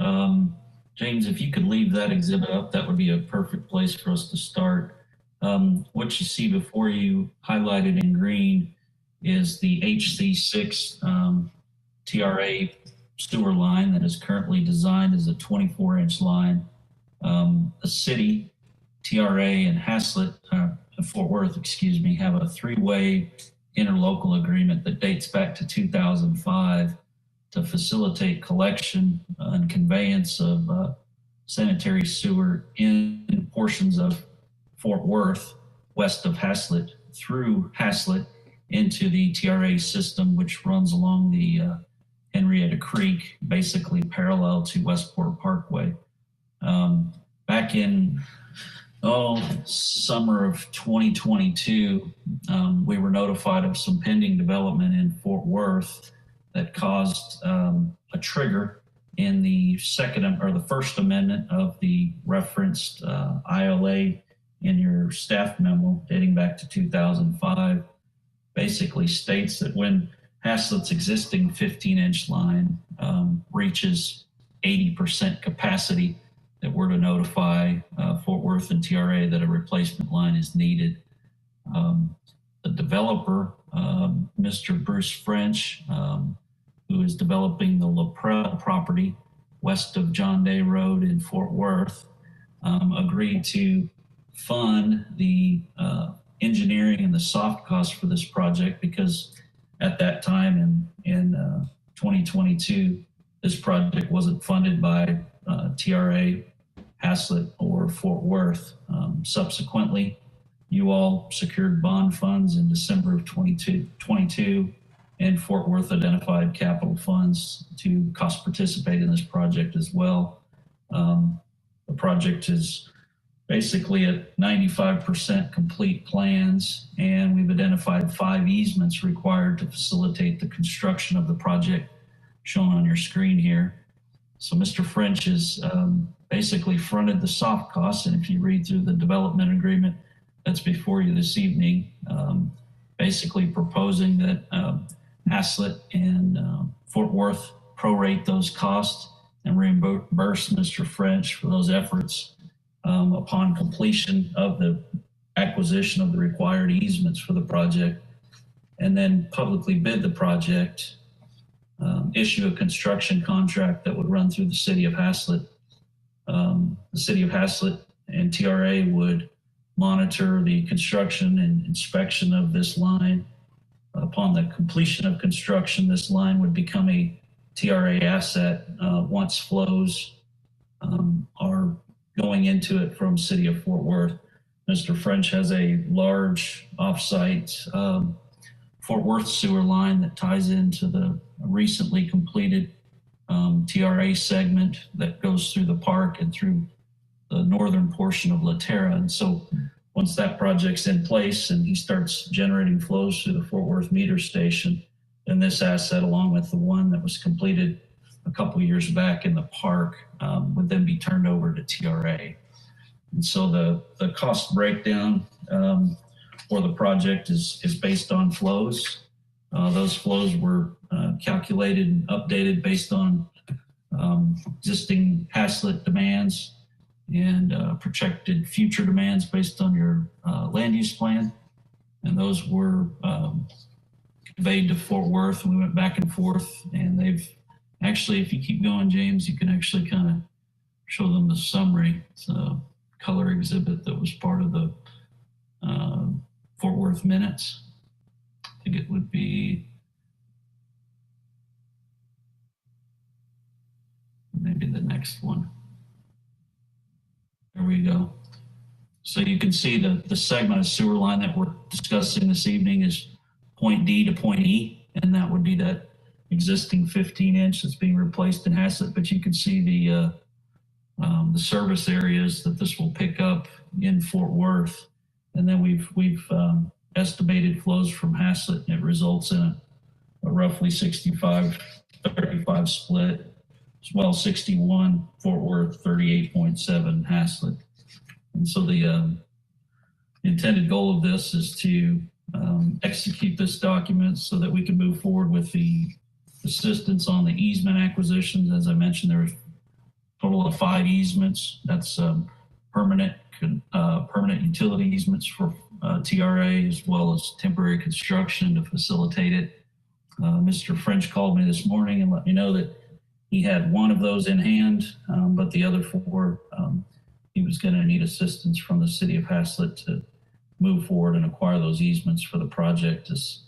James, if you could leave that exhibit up, that would be a perfect place for us to start. What you see before you highlighted in green is the HC6 TRA sewer line that is currently designed as a 24-inch line. The city, TRA, and Hazlet, Fort Worth, have a three-way interlocal agreement that dates back to 2005 to facilitate collection and conveyance of sanitary sewer in portions of Fort Worth, west of Hazlet, through Hazlet into the TRA system, which runs along the Henrietta Creek, basically parallel to Westport Parkway. Back in summer of 2022, we were notified of some pending development in Fort Worth that caused a trigger in the first amendment of the referenced ILA in your staff memo dating back to 2005. Basically states that when Hazlet's existing 15-inch line reaches 80% capacity, that we're to notify Fort Worth and TRA that a replacement line is needed. The developer, Mr. Bruce French, who is developing the LaPrelle property west of John Day Road in Fort Worth, agreed to fund the engineering and the soft costs for this project because at that time in 2022, this project wasn't funded by TRA, Hazlet, or Fort Worth. Subsequently, you all secured bond funds in December of 2022, and Fort Worth identified capital funds to cost participate in this project as well. The project is basically at 95% complete plans, and we've identified 5 easements required to facilitate the construction of the project shown on your screen here. So Mr. French has basically fronted the soft costs, and if you read through the development agreement that's before you this evening, basically proposing that Hazlet and Fort Worth prorate those costs and reimburse Mr. French for those efforts upon completion of the acquisition of the required easements for the project, and then publicly bid the project, issue a construction contract that would run through the city of Hazlet. The city of Hazlet and TRA would monitor the construction and inspection of this line. Upon the completion of construction, this line would become a TRA asset once flows are going into it from City of Fort Worth. Mr. French has a large offsite Fort Worth sewer line that ties into the recently completed TRA segment that goes through the park and through the northern portion of Laterra. And so once that project's in place and he starts generating flows through the Fort Worth meter station, then this asset, along with the one that was completed a couple years back in the park, would then be turned over to TRA. And so the cost breakdown for the project is based on flows. Those flows were calculated and updated based on existing Haslett demands and projected future demands based on your land use plan. And those were conveyed to Fort Worth, and we went back and forth. And they've actually, if you keep going, James, you can actually kind of show them the summary. It's a color exhibit that was part of the Fort Worth minutes. I think it would be maybe the next one. There we go. So you can see the segment of sewer line that we're discussing this evening is point D to point E, and that would be that existing 15-inch that's being replaced in Haslett. But you can see the service areas that this will pick up in Fort Worth, and then we've estimated flows from Haslett, and it results in a roughly 65-35 split. As well, 61 Fort Worth, 38.7 Haslett. And so the intended goal of this is to execute this document so that we can move forward with the assistance on the easement acquisitions. As I mentioned, there's a total of 5 easements. That's permanent utility easements for TRA, as well as temporary construction to facilitate it. Mr. French called me this morning and let me know that he had one of those in hand, but the other 4, he was going to need assistance from the City of Haslett to move forward and acquire those easements for the project, as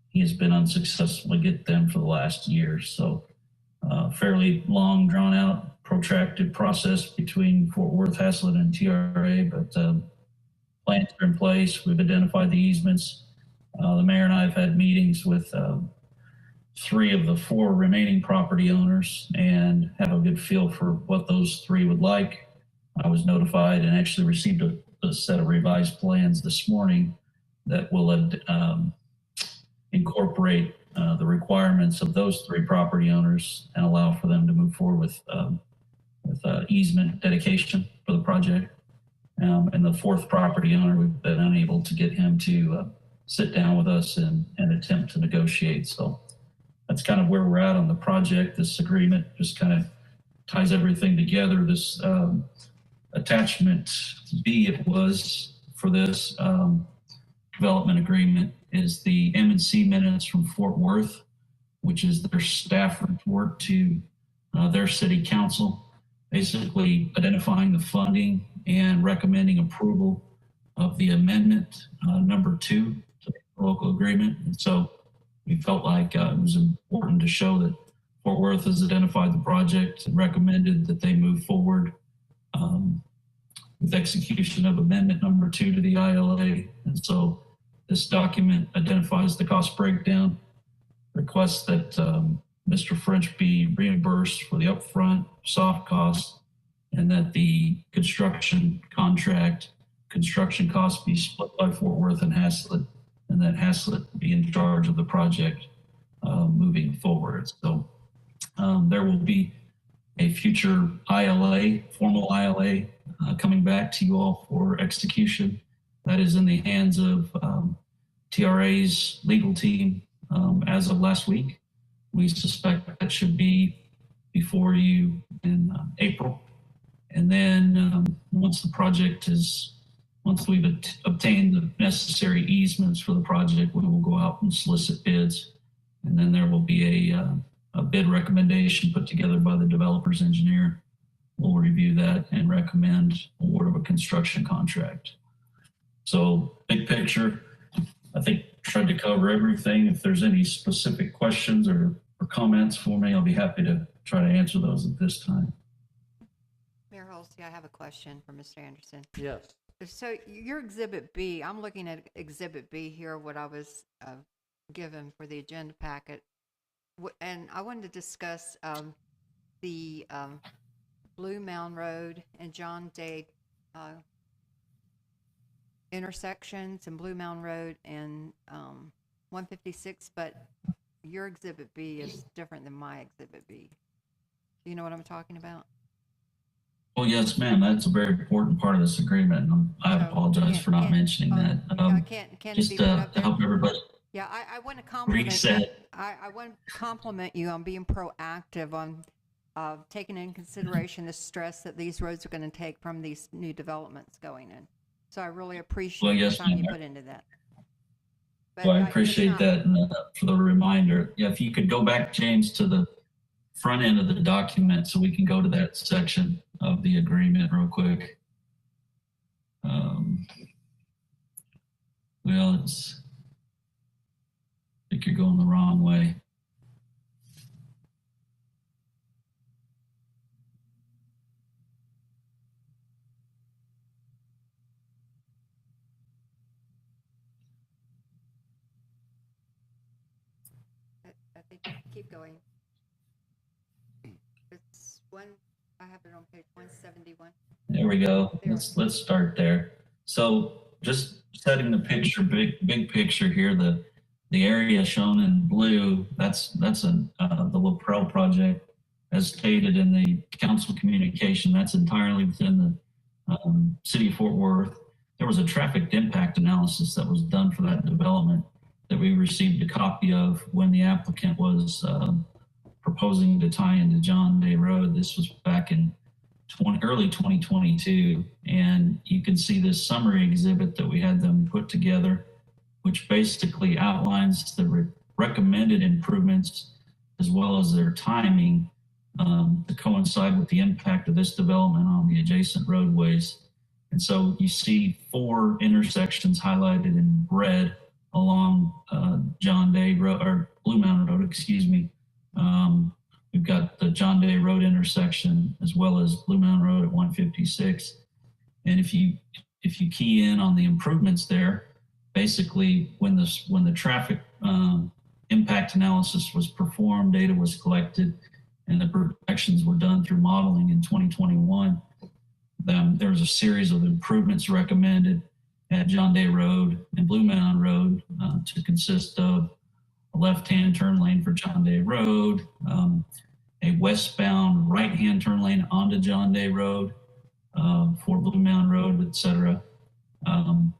he has been unsuccessful to get them for the last year. So fairly long, drawn out, protracted process between Fort Worth, Haslett, and TRA, but plans are in place. We've identified the easements. The mayor and I have had meetings with 3 of the 4 remaining property owners and have a good feel for what those 3 would like. I was notified and actually received a set of revised plans this morning that will incorporate the requirements of those 3 property owners and allow for them to move forward with easement dedication for the project. And the 4th property owner, we've been unable to get him to sit down with us and attempt to negotiate. So that's kind of where we're at on the project. This agreement just kind of ties everything together. This attachment B, it was for this development agreement, is the M&C minutes from Fort Worth, which is their staff report to their city council, basically identifying the funding and recommending approval of the amendment number 2 to the local agreement. And so we felt like it was important to show that Fort Worth has identified the project and recommended that they move forward with execution of amendment number 2 to the ILA. And so this document identifies the cost breakdown, requests that Mr. French be reimbursed for the upfront soft costs, and that the construction costs be split by Fort Worth and Haslett, and that Haslett be in charge of the project moving forward. So there will be a future ILA, formal ILA, coming back to you all for execution. That is in the hands of TRA's legal team as of last week. We suspect that should be before you in April. And then once we've obtained the necessary easements for the project, we will go out and solicit bids. And then there will be a bid recommendation put together by the developer's engineer. We'll review that and recommend award of a construction contract. So big picture, I think tried to cover everything. If there's any specific questions or comments for me, I'll be happy to try to answer those at this time. Mayor Holsey, I have a question for Mr. Anderson. Yes. So your Exhibit B, I'm looking at Exhibit B here, what I was given for the agenda packet. And I wanted to discuss the Blue Mound Road and John Day intersections, and Blue Mound Road and 156, but your Exhibit B is different than my Exhibit B. Do you know what I'm talking about? Well, yes, ma'am. That's a very important part of this agreement. I apologize for not mentioning that. Can just it be put up to there? help everybody Yeah, I want to compliment reset. I want to compliment you on being proactive on taking in consideration the stress that these roads are going to take from these new developments going in. So I really appreciate Well, the yes, time you ma'am. put into that. But Well, I it's appreciate not- that and, for the reminder. Yeah, if you could go back, James, to the front end of the document so we can go to that section of the agreement real quick. Well, I think you're going the wrong way. I think keep going. It's one. I have it on page 171. There we go. There. Let's start there. So just setting the picture, big picture here. The area shown in blue, that's the LaPrel project, as stated in the council communication. That's entirely within the city of Fort Worth. There was a traffic impact analysis that was done for that development that we received a copy of when the applicant was proposing to tie into John Day Road. This was back in early 2022. And you can see this summary exhibit that we had them put together, which basically outlines the recommended improvements as well as their timing to coincide with the impact of this development on the adjacent roadways. And so you see 4 intersections highlighted in red along John Day Road, or Blue Mound Road, excuse me. We've got the John Day Road intersection as well as Blue Mound Road at 156. And if you key in on the improvements there, basically when the traffic impact analysis was performed, data was collected, and the projections were done through modeling in 2021, there was a series of improvements recommended at John Day Road and Blue Mound Road to consist of a left-hand turn lane for John Day Road, a westbound right-hand turn lane onto John Day Road for Blue Mound Road, etc. And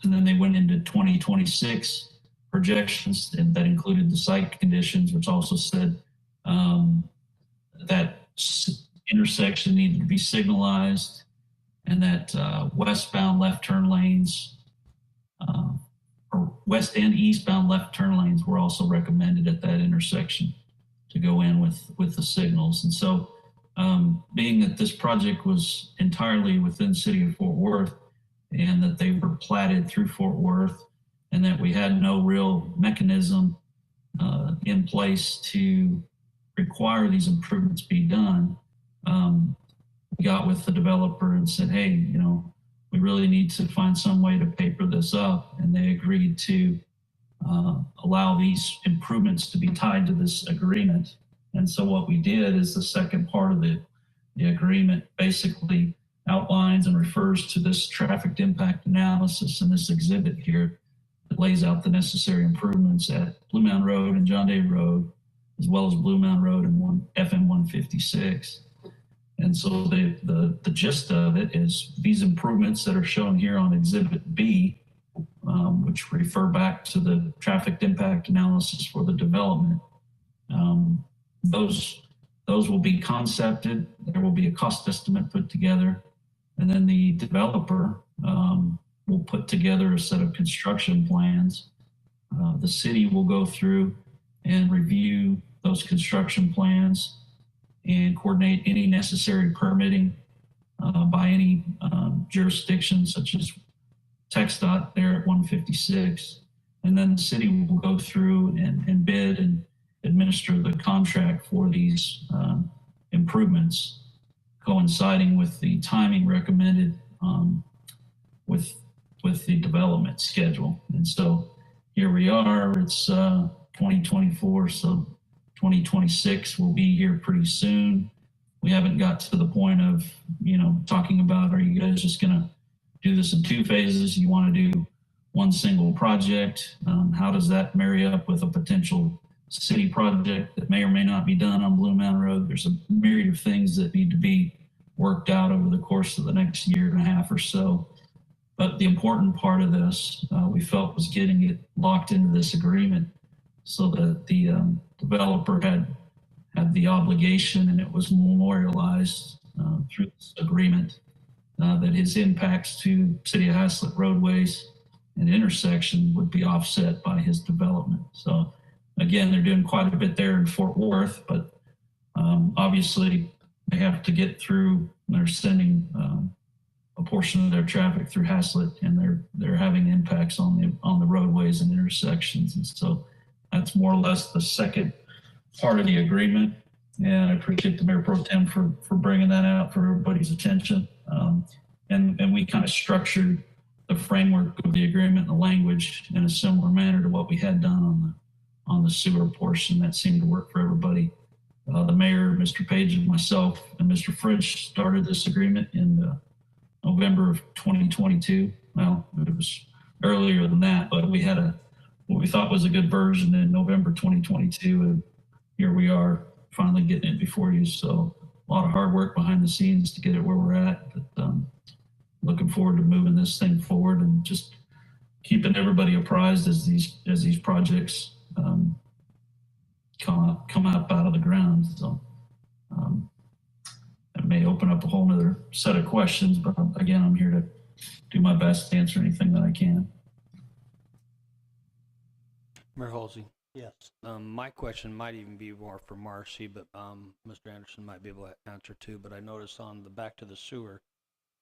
then they went into 2026 projections that included the site conditions, which also said that intersection needed to be signalized, and that westbound left turn lanes or west and eastbound left turn lanes were also recommended at that intersection to go in with the signals. And so being that this project was entirely within City of Fort Worth and that they were platted through Fort Worth and that we had no real mechanism in place to require these improvements be done, we got with the developer and said, hey, we really need to find some way to paper this up. And they agreed to allow these improvements to be tied to this agreement. And so what we did is the second part of the agreement basically outlines and refers to this traffic impact analysis in this exhibit here that lays out the necessary improvements at Blue Mound Road and John Day Road, as well as Blue Mound Road and FM 156. And so the gist of it is these improvements that are shown here on Exhibit B, which refer back to the traffic impact analysis for the development, those will be concepted. There will be a cost estimate put together, and then the developer will put together a set of construction plans. The city will go through and review those construction plans and coordinate any necessary permitting by any jurisdiction, such as TxDOT there at 156. And then the city will go through and bid and administer the contract for these improvements, coinciding with the timing recommended with the development schedule. And so here we are, it's 2024, so 2026 will be here pretty soon. We haven't got to the point of, talking about, are you guys just gonna do this in 2 phases? You wanna do one single project? How does that marry up with a potential city project that may or may not be done on Blue Mountain Road? There's a myriad of things that need to be worked out over the course of the next year and a half or so. But the important part of this, we felt, was getting it locked into this agreement so that the developer had the obligation, and it was memorialized through this agreement, that his impacts to City of Haslett roadways and intersection would be offset by his development. So again, they're doing quite a bit there in Fort Worth, but obviously they have to get through. They're sending a portion of their traffic through Haslett, and they're having impacts on the roadways and intersections. And so that's more or less the second part of the agreement. And I appreciate the Mayor Pro Tem for bringing that out for everybody's attention. And we kind of structured the framework of the agreement and the language in a similar manner to what we had done on the sewer portion. That seemed to work for everybody. The mayor, Mr. Page, and myself, and Mr. French started this agreement in November of 2022. Well, it was earlier than that, but we had what we thought was a good version in November 2022, and here we are finally getting it before you. So a lot of hard work behind the scenes to get it where we're at, but looking forward to moving this thing forward and just keeping everybody apprised as these projects come up out of the ground. So it may open up a whole nother set of questions, but again, I'm here to do my best to answer anything that I can. Mayor Halsey, Yes. my question might even be more for Marcy, but Mr. Anderson might be able to answer too. But I noticed on the back to the sewer,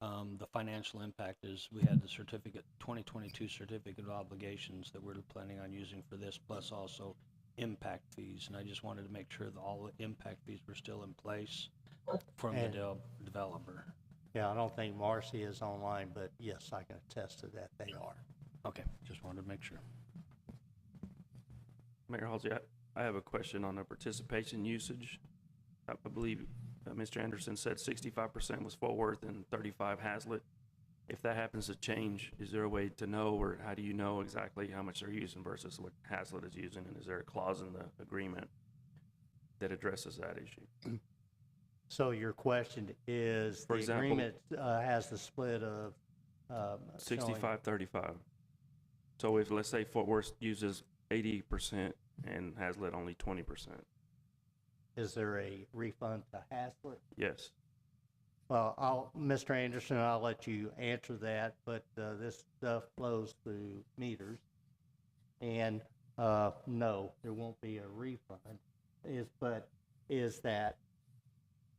the financial impact is we had the 2022 certificate of obligations that we're planning on using for this, plus also impact fees. And I just wanted to make sure that all the impact fees were still in place from the developer. Yeah, I don't think Marcy is online, but yes, I can attest to that. They are. Okay, just wanted to make sure. Mayor Halsey, I have a question on the participation usage. I believe Mr. Anderson said 65% was Fort Worth and 35 Haslett. If that happens to change, is there a way to know, or how do you know exactly how much they're using versus what Haslett is using? And is there a clause in the agreement that addresses that issue? So your question is, For the example, agreement has the split of 65-35. So if, let's say, Fort Worth uses 80% and Haslett only 20%. Is there a refund to Haslett? Yes. Well, Mr. Anderson, I'll let you answer that, but this stuff flows through meters. And no, there won't be a refund. Is that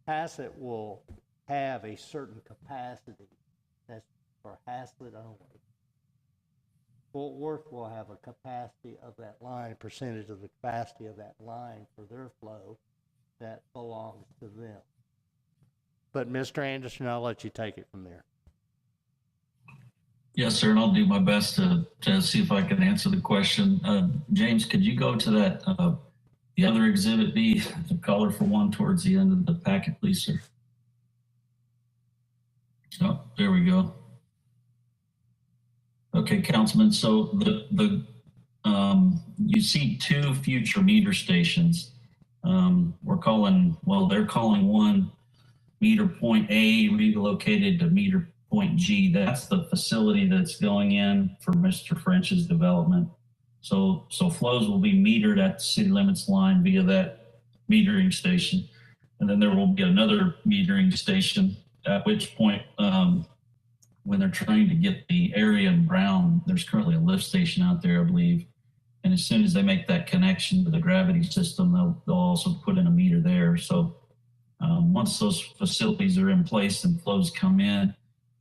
Haslett will have a certain capacity that's for Haslett only. Fort Worth will have a capacity of that line, percentage of the capacity of that line for their flow that belongs to them. But Mr. Anderson, I'll let you take it from there. Yes, sir, and I'll do my best to see if I can answer the question. James, could you go to that, the other exhibit B, the colorful one towards the end of the packet, please, sir? Oh, there we go. Okay, Councilman, so you see 2 future meter stations. They're calling one meter point A relocated to meter point G. That's the facility that's going in for Mr. French's development. So flows will be metered at the city limits line via that metering station. And then there will be another metering station, at which point, when they're trying to get the area in brown, there's currently a lift station out there, I believe. And as soon as they make that connection to the gravity system, they'll also put in a meter there. So once those facilities are in place and flows come in,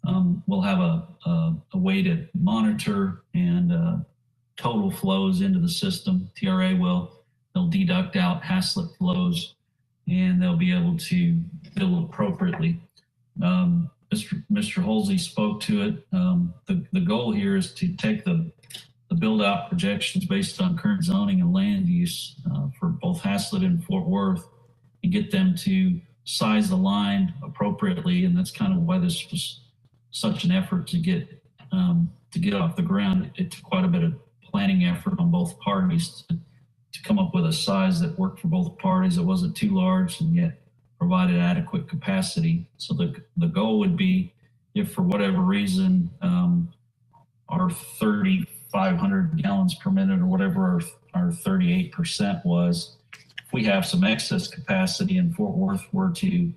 we'll have a way to monitor and total flows into the system. TRA they'll deduct out Haslett flows, and they'll be able to bill appropriately. Mr. Halsey spoke to it. The goal here is to take the build out projections based on current zoning and land use for both Haslett and Fort Worth and get them to size the line appropriately. And that's kind of why this was such an effort to get off the ground. It took quite a bit of planning effort on both parties to come up with a size that worked for both parties. It wasn't too large and yet provided adequate capacity. So the goal would be, if for whatever reason our 3,500 gallons per minute or whatever our 38% was, if we have some excess capacity and Fort Worth were to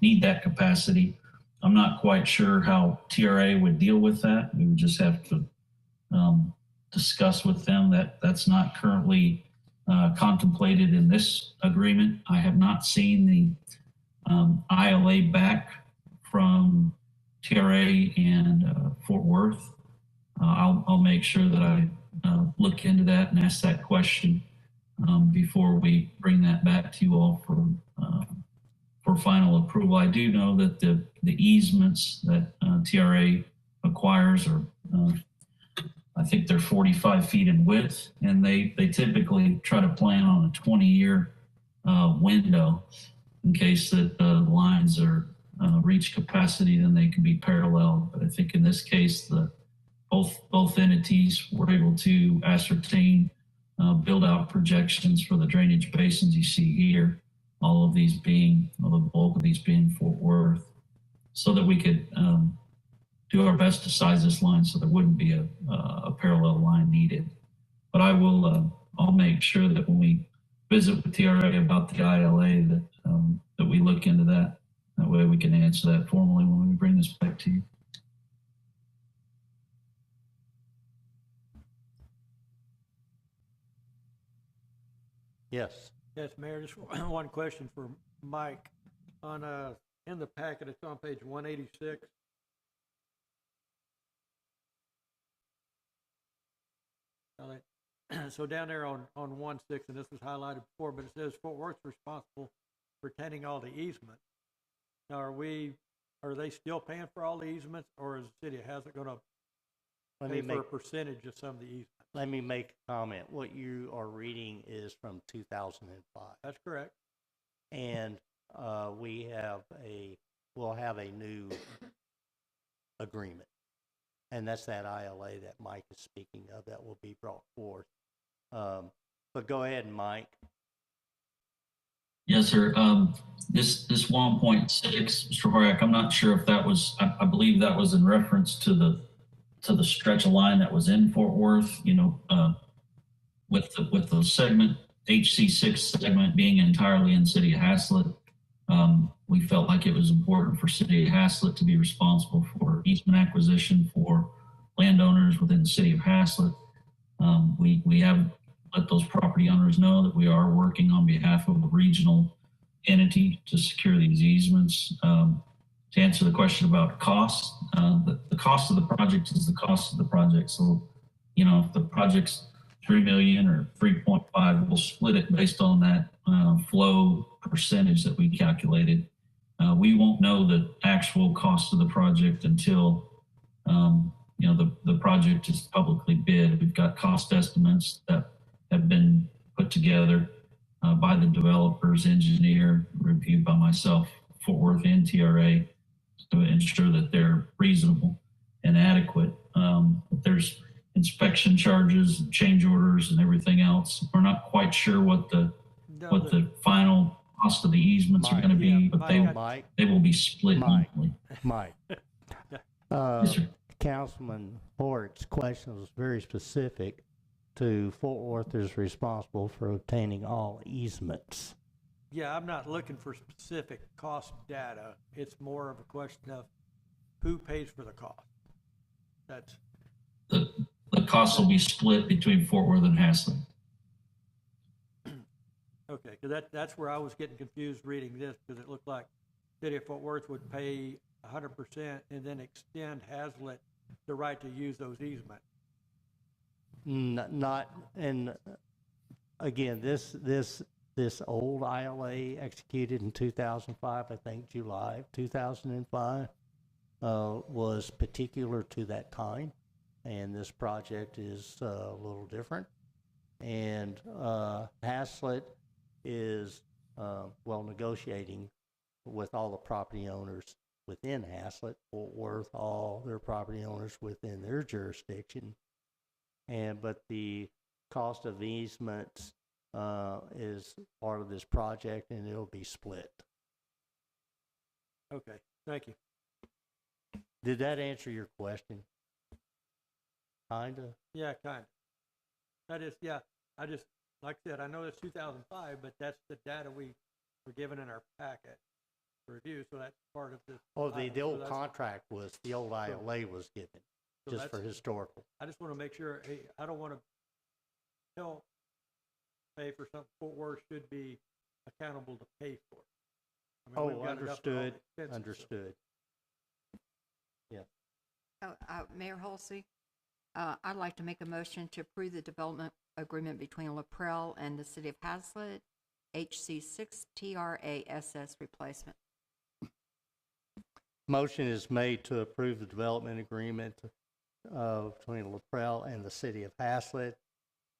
need that capacity, I'm not quite sure how TRA would deal with that. We would just have to discuss with them. That's not currently contemplated in this agreement. I have not seen the ILA back from TRA and Fort Worth. I'll make sure that I look into that and ask that question before we bring that back to you all for final approval. I do know that the easements that TRA acquires are I think they're 45 feet in width, and they typically try to plan on a 20-year window in case that the lines are reach capacity, then they can be parallel. But I think in this case, both entities were able to ascertain build out projections for the drainage basins you see here, all of these being, the bulk of these being Fort Worth, so that we could do our best to size this line so there wouldn't be a parallel line needed. But I'll make sure that when we visit with TRA about the ILA that we look into that. That way we can answer that formally when we bring this back to you. Yes. Yes, Mayor, just one question for Mike. In the packet, it's on page 186. So down there on 1.6, and this was highlighted before, but it says Fort Worth's responsible for retaining all the easements. Now, are they still paying for all the easements, or is the city of Haslett going to pay for a percentage of some of the easements? Let me make a comment. What you are reading is from 2005. That's correct. And we'll have a new agreement. And that's that ILA that Mike is speaking of that will be brought forth. But go ahead, Mike. Yes, sir. This 1.6, Mr. Horyak, I'm not sure if that was, I believe that was in reference to the stretch of line that was in Fort Worth, with the segment, HC6 segment being entirely in City of Haslett. We felt like it was important for City of Haslett to be responsible for easement acquisition for landowners within the City of Haslett. We have let those property owners know that we are working on behalf of a regional entity to secure these easements. To answer the question about cost, the cost of the project is the cost of the project. So, if the project's $3 million or 3.5, we'll split it based on that flow percentage that we calculated. We won't know the actual cost of the project until the project is publicly bid. We've got cost estimates that have been put together by the developer's engineer, reviewed by myself, Fort Worth and TRA, to ensure that they're reasonable and adequate. But there's inspection charges, change orders, and everything else. We're not quite sure what the final cost of the easements are going to be, but they will be split equally. Mike. Yes, sir. Councilman Hort's question was very specific to Fort Worth is responsible for obtaining all easements. Yeah, I'm not looking for specific cost data. It's more of a question of who pays for the cost. That's the cost will be split between Fort Worth and Haslett. Okay, because that's where I was getting confused reading this, because it looked like City of Fort Worth would pay 100% and then extend Hazlet the right to use those easements? Not, and again, this old ILA executed in 2005, I think July of 2005, was particular to that kind, and this project is a little different. And Hazlet is negotiating with all the property owners within Hazlet, Fort Worth, all their property owners within their jurisdiction. But the cost of easements is part of this project, and it'll be split. Okay, thank you. Did that answer your question? Kinda? Yeah, kind of. That is, yeah, I just, like I said, I know it's 2005, but that's the data we were given in our packet for review, so that's part of this. Oh, the so old that's- contract was, the old ILA was given, so just for that's- historical. I just want to make sure, hey, I don't want to pay for something Fort Worth should be accountable to pay for. I mean, we've got it up for all Understood, expenses, so- understood. Mayor Halsey, I'd like to make a motion to approve the development agreement between LaPrelle and the City of Hazlet, HC6 TRASS replacement. Motion is made to approve the development agreement between LaPrelle and the City of Hazlet,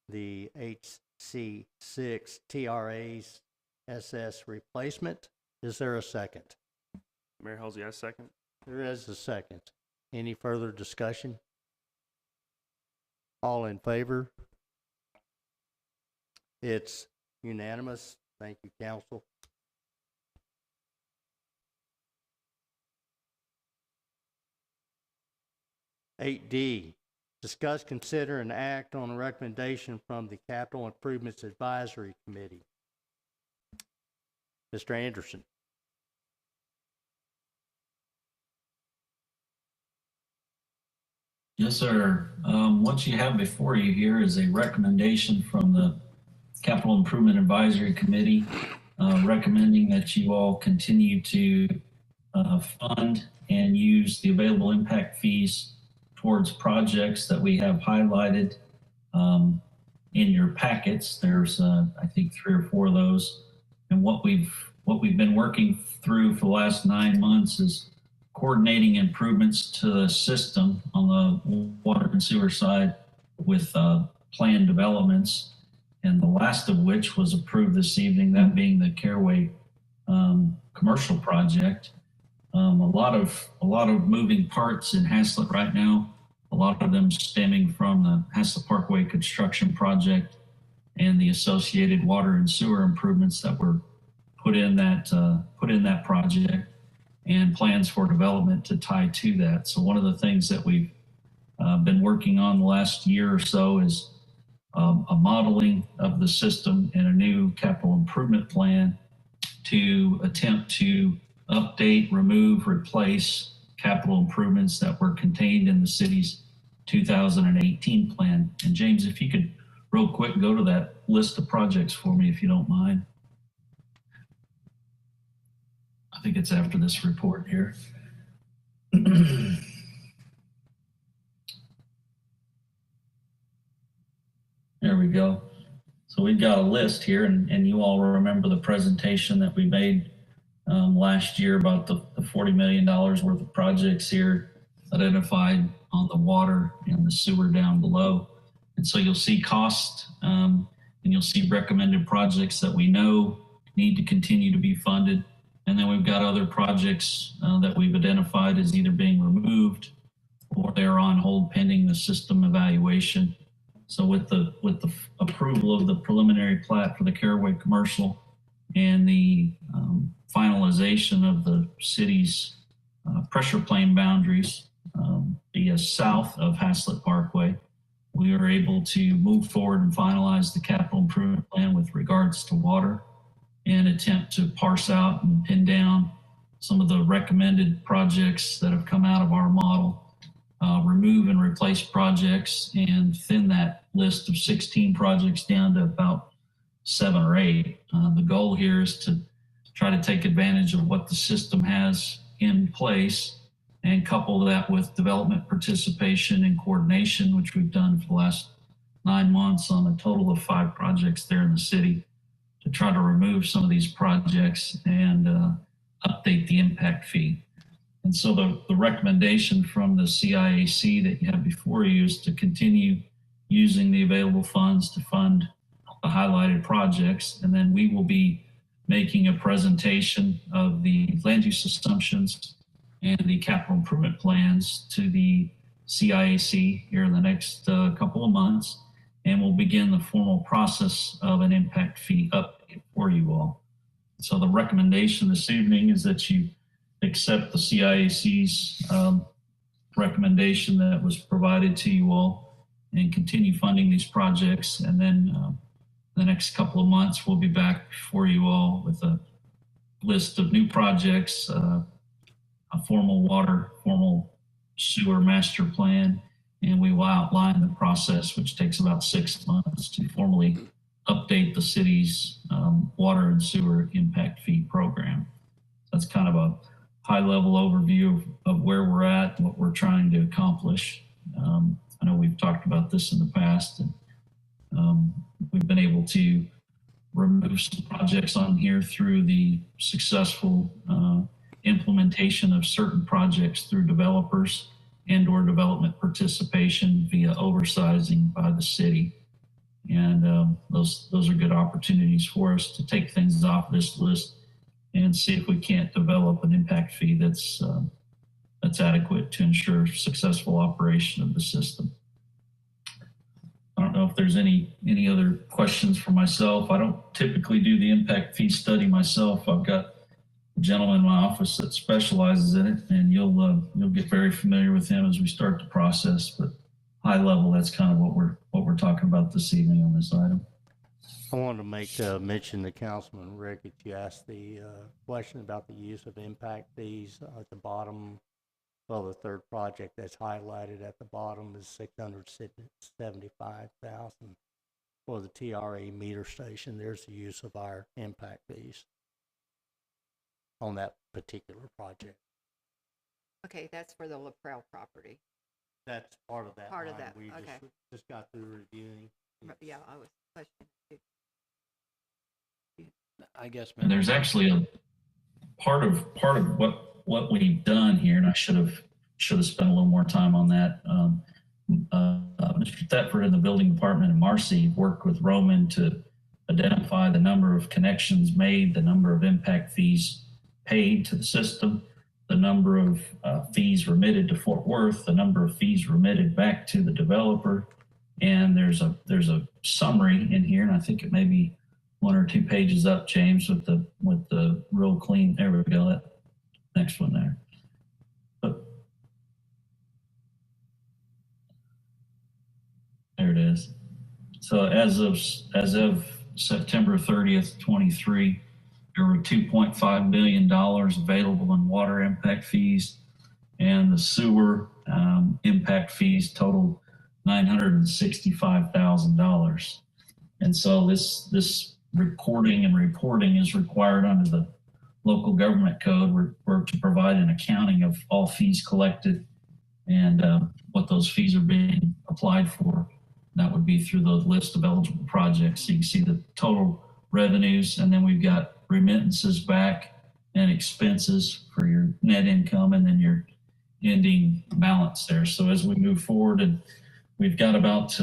the HC6 TRASS replacement. Is there a second? Mayor Halsey, I second. There is a second. Any further discussion? All in favor? It's unanimous. Thank you, council. Eight D, discuss, consider, and act on a recommendation from the Capital Improvements Advisory Committee. Mr. Anderson. Yes, sir. What you have before you here is a recommendation from the Capital Improvement Advisory Committee recommending that you all continue to fund and use the available impact fees towards projects that we have highlighted in your packets. There's, I think, 3 or 4 of those. And what we've been working through for the last 9 months is coordinating improvements to the system on the water and sewer side with planned developments, and the last of which was approved this evening, that being the Caraway commercial project. A lot of moving parts in Hazlet right now, a lot of them stemming from the Hazlet Parkway construction project and the associated water and sewer improvements that were put in that project, and plans for development to tie to that. So one of the things that we've been working on the last year or so is a modeling of the system and a new capital improvement plan to attempt to update, remove, replace capital improvements that were contained in the city's 2018 plan. And James, if you could real quick go to that list of projects for me, if you don't mind. I think it's after this report here. There we go. So we've got a list here, and you all remember the presentation that we made last year about the $40 million worth of projects here identified on the water and the sewer down below. And so you'll see cost, and you'll see recommended projects that we know need to continue to be funded. And then we've got other projects that we've identified as either being removed or they're on hold pending the system evaluation. So with the approval of the preliminary plat for the Caraway commercial and the finalization of the city's pressure plane boundaries via south of Hazlet Parkway, we were able to move forward and finalize the capital improvement plan with regards to water and attempt to parse out and pin down some of the recommended projects that have come out of our model, remove and replace projects, and thin that list of 16 projects down to about 7 or 8. The goal here is to try to take advantage of what the system has in place and couple that with development participation and coordination, which we've done for the last 9 months on a total of 5 projects there in the city, to try to remove some of these projects and update the impact fee. And so the recommendation from the CIAC that you have before you is to continue using the available funds to fund the highlighted projects. And then we will be making a presentation of the land use assumptions and the capital improvement plans to the CIAC here in the next couple of months. And we'll begin the formal process of an impact fee update for you all. So the recommendation this evening is that you accept the CIAC's recommendation that was provided to you all and continue funding these projects. And then the next couple of months, we'll be back for you all with a list of new projects, a formal water, formal sewer master plan, and we will outline the process, which takes about 6 months to formally update the city's water and sewer impact fee program. That's kind of a high-level overview of where we're at, what we're trying to accomplish. I know we've talked about this in the past, and we've been able to remove some projects on here through the successful implementation of certain projects through developers and/or development participation via oversizing by the city. And those are good opportunities for us to take things off this list and see if we can't develop an impact fee that's adequate to ensure successful operation of the system. I don't know if there's any other questions for myself. I don't typically do the impact fee study myself. I've got a gentleman in my office that specializes in it, and you'll get very familiar with him as we start the process. But high level, that's kind of what we're talking about this evening on this item. I wanted to make mention to Councilman Ricketts. You asked the question about the use of impact fees at the bottom. Well, the third project that's highlighted at the bottom is $675,000 for the TRA meter station. There's the use of our impact fees on that particular project. Okay, that's for the LaPrelle property. That's part of that. Part of line. that, We okay. just got through reviewing. Yeah, I was questioning too. I guess, And there's actually a part of what we've done here, and I should have spent a little more time on that. Mr. Thetford in the building department and Marcy worked with Roman to identify the number of connections made, the number of impact fees paid to the system, the number of fees remitted to Fort Worth, the number of fees remitted back to the developer. And there's a summary in here, and I think it may be 1 or 2 pages up, James, with the real clean. There we go. That next one there. But there it is. So as of September 30th, 23, there were $2.5 billion available in water impact fees, and the sewer impact fees totaled $965,000. And so this recording and reporting is required under the local government code. We're to provide an accounting of all fees collected and what those fees are being applied for. That would be through the list of eligible projects. So you can see the total revenues, and then we've got remittances back and expenses for your net income, and then your ending balance there. So as we move forward, and we've got about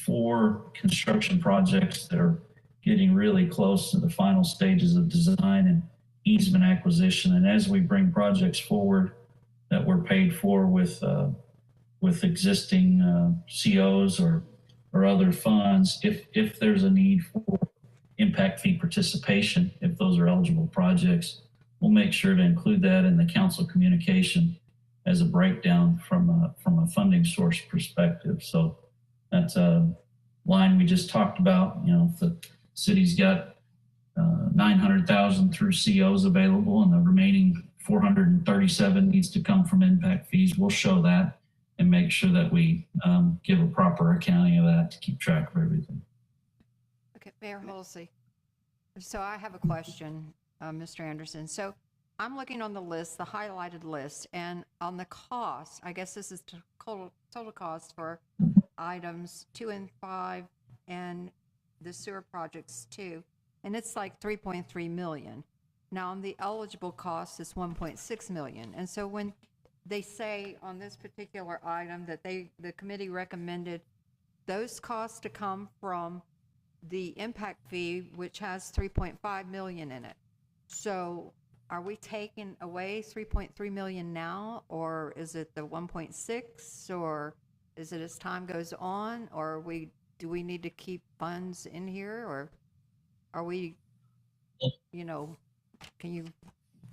4 construction projects that are getting really close to the final stages of design and easement acquisition. And as we bring projects forward that were paid for with existing COs or other funds, if there's a need for impact fee participation, if those are eligible projects, we'll make sure to include that in the council communication as a breakdown from a funding source perspective. So that's a line we just talked about. You know, if the city's got 900,000 through COs available, and the remaining 437 needs to come from impact fees, we'll show that and make sure that we give a proper accounting of that to keep track of everything. Okay, Mayor Halsey. So I have a question, Mr. Anderson. So I'm looking on the list, the highlighted list, and on the cost, I guess this is total cost for items 2 and 5 and the sewer projects too. And it's like 3.3 million. Now on the eligible cost is 1.6 million. And so when they say on this particular item that the committee recommended those costs to come from the impact fee, which has 3.5 million in it. So are we taking away 3.3 million now, or is it the 1.6, or is it as time goes on, or do we need to keep funds in here, or are we, can you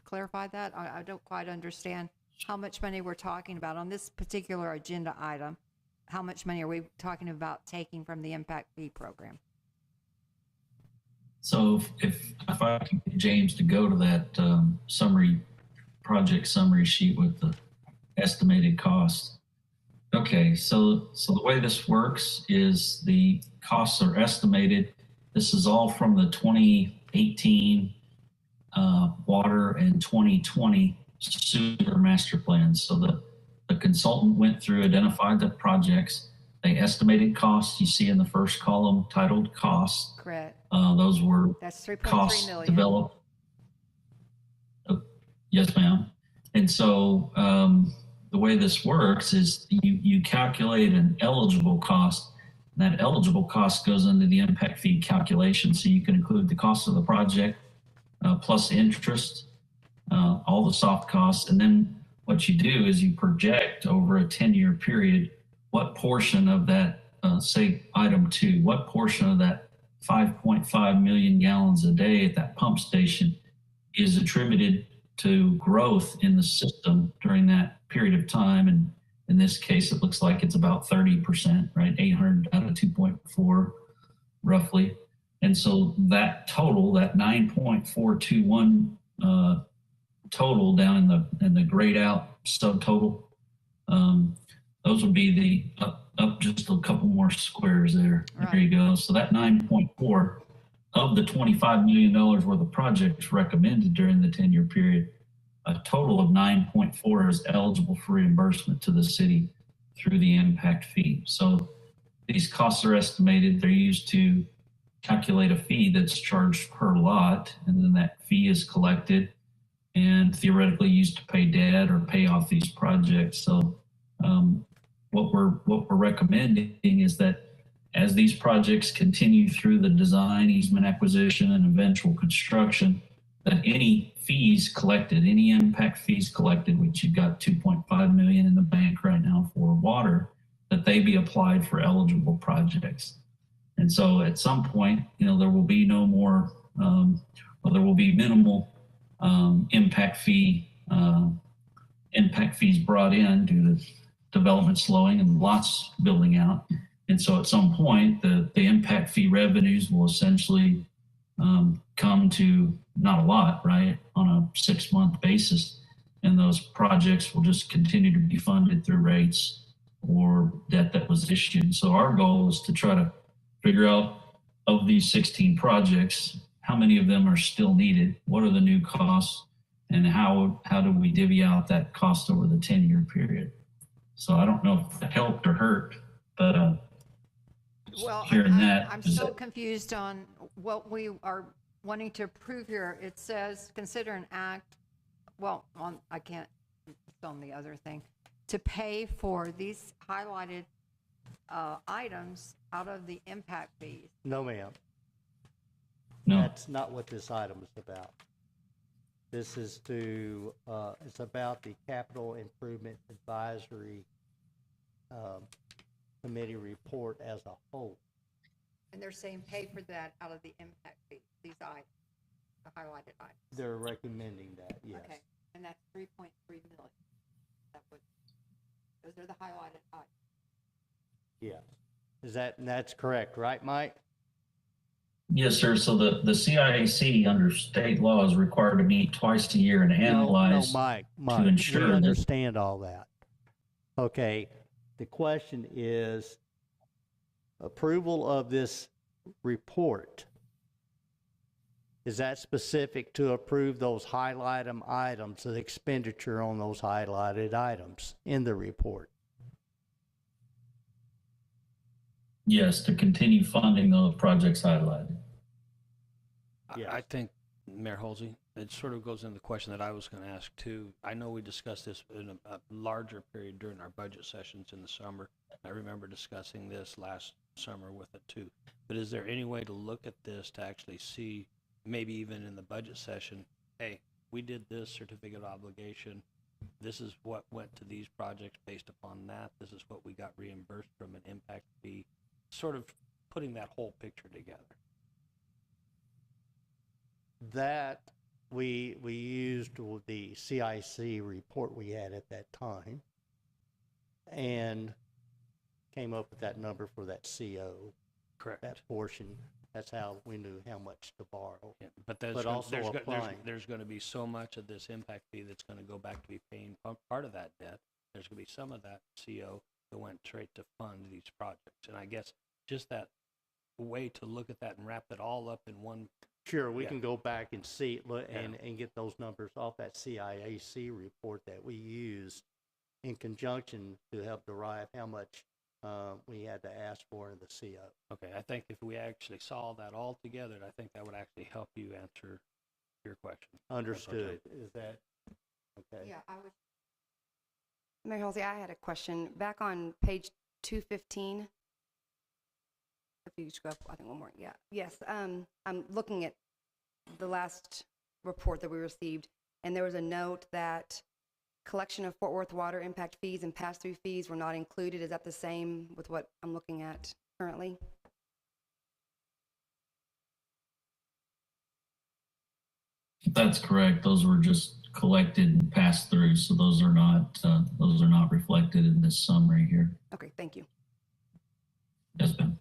clarify that? I don't quite understand how much money we're talking about on this particular agenda item. How much money are we talking about taking from the impact fee program? So if I can get James to go to that project summary sheet with the estimated cost. Okay, so the way this works is the costs are estimated. This is all from the 2018 water and 2020 sewer master plans. So the consultant went through, identified the projects. They estimated costs. You see in the first column titled costs. Correct. Those were That's 3.3 costs million. developed. Yes, ma'am. And so the way this works is you calculate an eligible cost. And that eligible cost goes into the impact fee calculation. So you can include the cost of the project plus interest, all the soft costs. And then what you do is you project over a 10-year period what portion of that, say item 2, what portion of that 5.5 million gallons a day at that pump station is attributed to growth in the system during that period of time. And in this case, it looks like it's about 30%, right? 800 out of 2.4 roughly. And so that total, that 9.421 total down in the grayed out subtotal, those would be the up just a couple more squares there. Right. There you go. So that 9.4 of the $25 million worth of projects recommended during the 10-year period, a total of 9.4 is eligible for reimbursement to the city through the impact fee. So these costs are estimated. They're used to calculate a fee that's charged per lot, and then that fee is collected and theoretically used to pay debt or pay off these projects. So what we're recommending is that as these projects continue through the design, easement acquisition, and eventual construction, that any fees collected, any impact fees collected, which you've got 2.5 million in the bank right now for water, that they be applied for eligible projects. And so at some point, there will be no more, there will be minimal impact fees brought in due to development slowing and lots building out. And so at some point, the impact fee revenues will essentially come to not a lot, right, on a 6-month basis. And those projects will just continue to be funded through rates or debt that was issued. So our goal is to try to figure out, of these 16 projects, how many of them are still needed, what are the new costs, and how do we divvy out that cost over the 10-year period. So I don't know if that helped or hurt, but well, hearing that. I'm still confused on what we are wanting to approve here. It says consider an act, I can't, it's on the other thing, to pay for these highlighted items out of the impact fees. No, ma'am. No. That's not what this item is about. This is it's about the Capital Improvement Advisory Committee report as a whole. And they're saying pay for that out of the impact fees, these items, the highlighted items. They're recommending that, yes. Okay, and that's 3.3 million. Those are the highlighted items. Yeah. That's correct, right, Mike? Yes, sir. So the CIAC under state law is required to meet twice a year and analyze No, Mike, to ensure we that. understand all that. Okay, the question is approval of this report is that specific to approve those highlighted items, the expenditure on those highlighted items in the report? Yes, to continue funding those projects highlighted. I think, Mayor Halsey, it sort of goes into the question that I was going to ask too. I know we discussed this in a larger period during our budget sessions in the summer. I remember discussing this last summer with it too. But is there any way to look at this to actually see, maybe even in the budget session, hey, we did this certificate of obligation. This is what went to these projects based upon that. This is what we got reimbursed from an impact fee. Sort of putting that whole picture together. That we used the CIC report we had at that time and came up with that number for that CO. Correct. That portion. That's how we knew how much to borrow. Yeah, but there's going to be so much of this impact fee that's going to go back to be paying part of that debt. There's going to be some of that CO that went straight to fund these projects. And I guess just that way to look at that and wrap it all up in one. Sure, we can go back and see, and get those numbers off that CIAC report that we used in conjunction to help derive how much we had to ask for in the CO. Okay, I think if we actually saw that all together, I think that would actually help you answer your question. Understood. Is that okay? Yeah, I was. Mayor Halsey, I had a question. Back on page 215, if you scroll up, I think one more. Yeah. Yes. I'm looking at the last report that we received, and there was a note that collection of Fort Worth water impact fees and pass-through fees were not included. Is that the same with what I'm looking at currently? That's correct. Those were just collected and passed through, so those are not reflected in this summary here. Okay, thank you. Yes, ma'am.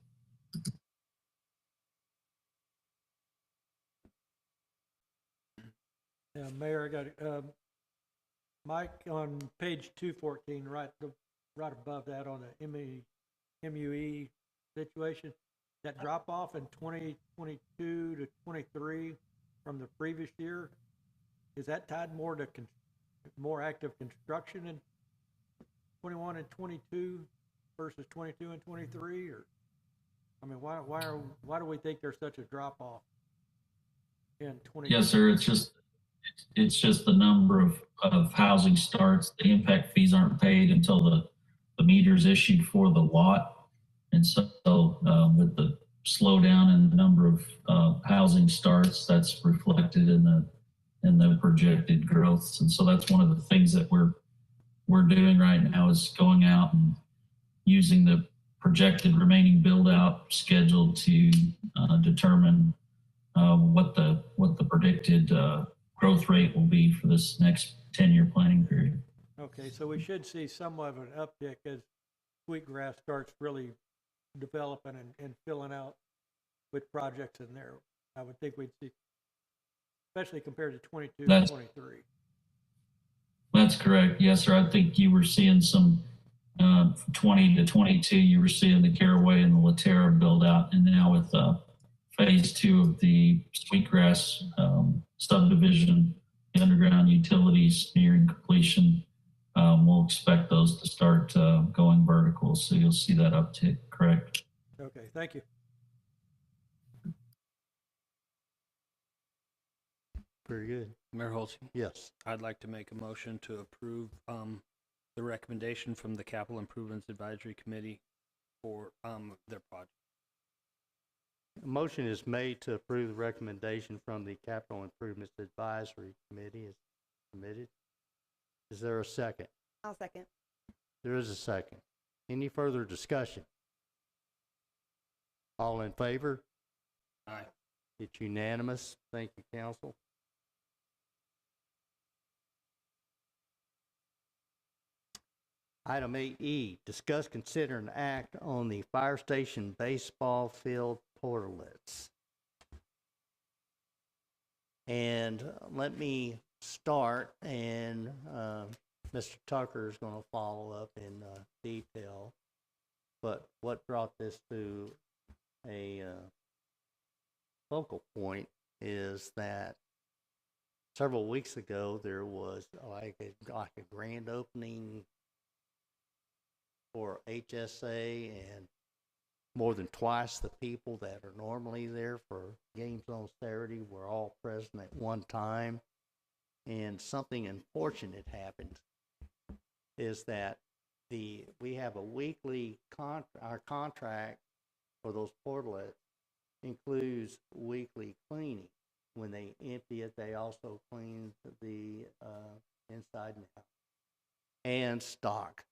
Yeah, Mayor, I got Mike, on page 214, right above that on the MUE situation, that drop off in 2022 to 23 from the previous year, is that tied more to more active construction in 21 and 22 versus 22 and 23? Or, I mean, why do we think there's such a drop off in 20? Yes, sir. It's just the number of housing starts. The impact fees aren't paid until the meter's issued for the lot. And so with the slowdown in the number of housing starts, that's reflected in the projected growth. And so that's one of the things that we're doing right now is going out and using the projected remaining build out schedule to determine what the predicted growth rate will be for this next 10-year planning period. Okay, so we should see somewhat of an uptick as Sweetgrass starts really developing and filling out with projects in there. I would think we'd see, especially compared to 22 and 23. That's correct. Yes, sir. I think you were seeing some 20 to 22, you were seeing the Caraway and the Laterra build out. And now with phase 2 of the Sweetgrass subdivision, the underground utilities nearing completion, we'll expect those to start going vertical. So you'll see that uptick, correct? Okay, thank you. Very good. Mayor Halsey? Yes. I'd like to make a motion to approve the recommendation from the Capital Improvements Advisory Committee for their project. A motion is made to approve the recommendation from the Capital Improvements Advisory Committee is submitted. Is there a second? I'll second. There is a second. Any further discussion? All in favor? Aye. It's unanimous. Thank you, council. Item 8E, discuss, consider, and act on the fire station baseball field portalets. And let me start, and Mr. Tucker is going to follow up in detail. But what brought this to a focal point is that several weeks ago there was like a grand opening for HSA, and more than twice the people that are normally there for games on Saturday were all present at one time. And something unfortunate happened is that we have a weekly our contract for those portlets includes weekly cleaning. When they empty it, they also clean the inside now and stock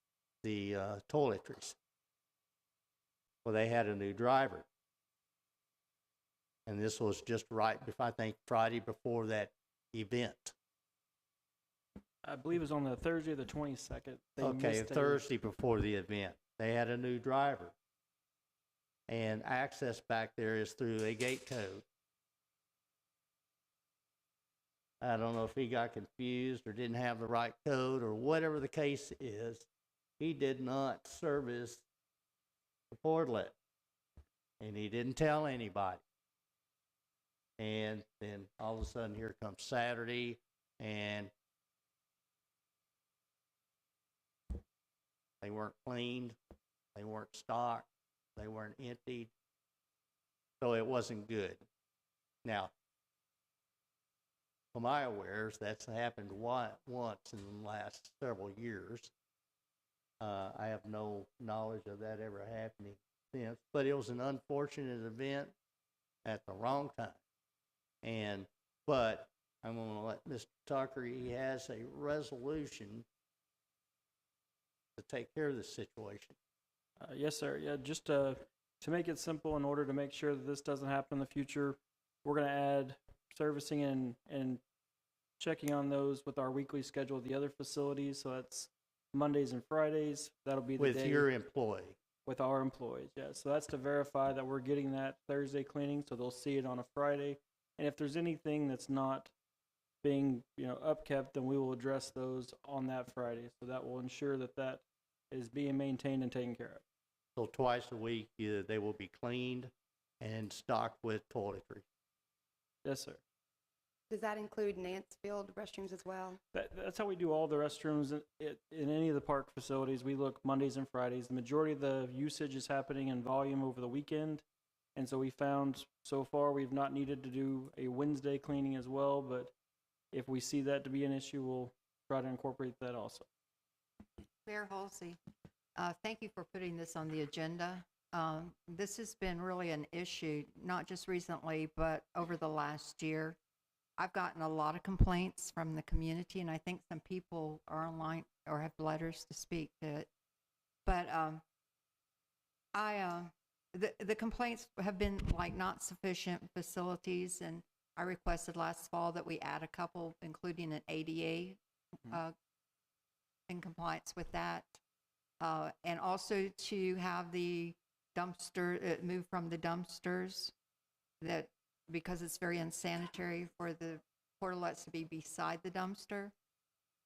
the toiletries. Well, they had a new driver, and this was just right before, I think, Friday before that event. I believe it was on the Thursday, the 22nd. They Okay, missed a- Thursday before the event. They had a new driver. And access back there is through a gate code. I don't know if he got confused or didn't have the right code or whatever the case is. He did not service the portlet. And he didn't tell anybody. And then all of a sudden here comes Saturday, and they weren't cleaned, they weren't stocked, they weren't emptied, so it wasn't good. Now, from my awares, that's happened once in the last several years. I have no knowledge of that ever happening since, but it was an unfortunate event at the wrong time. But I'm going to let Mr. Tucker, he has a resolution to take care of this situation. Yes, sir. Yeah, just to make it simple, in order to make sure that this doesn't happen in the future, we're going to add servicing and checking on those with our weekly schedule of the other facilities. So that's Mondays and Fridays. That'll be the With day your employee. with our employees. Yeah. So that's to verify that we're getting that Thursday cleaning, so they'll see it on a Friday. And if there's anything that's not being, upkept, then we will address those on that Friday. So that will ensure that that is being maintained and taken care of. So twice a week, they will be cleaned and stocked with toiletry. Yes, sir. Does that include Nancefield restrooms as well? That's how we do all the restrooms in any of the park facilities. We look Mondays and Fridays. The majority of the usage is happening in volume over the weekend. And so we found so far we've not needed to do a Wednesday cleaning as well. But if we see that to be an issue, we'll try to incorporate that also. Mayor Halsey, thank you for putting this on the agenda. This has been really an issue, not just recently, but over the last year. I've gotten a lot of complaints from the community, and I think some people are online or have letters to speak to it. But the complaints have been like not sufficient facilities, and I requested last fall that we add a couple, including an ADA in compliance with that, and also to have the dumpster moved from the dumpsters, that because it's very unsanitary for the portalets to be beside the dumpster.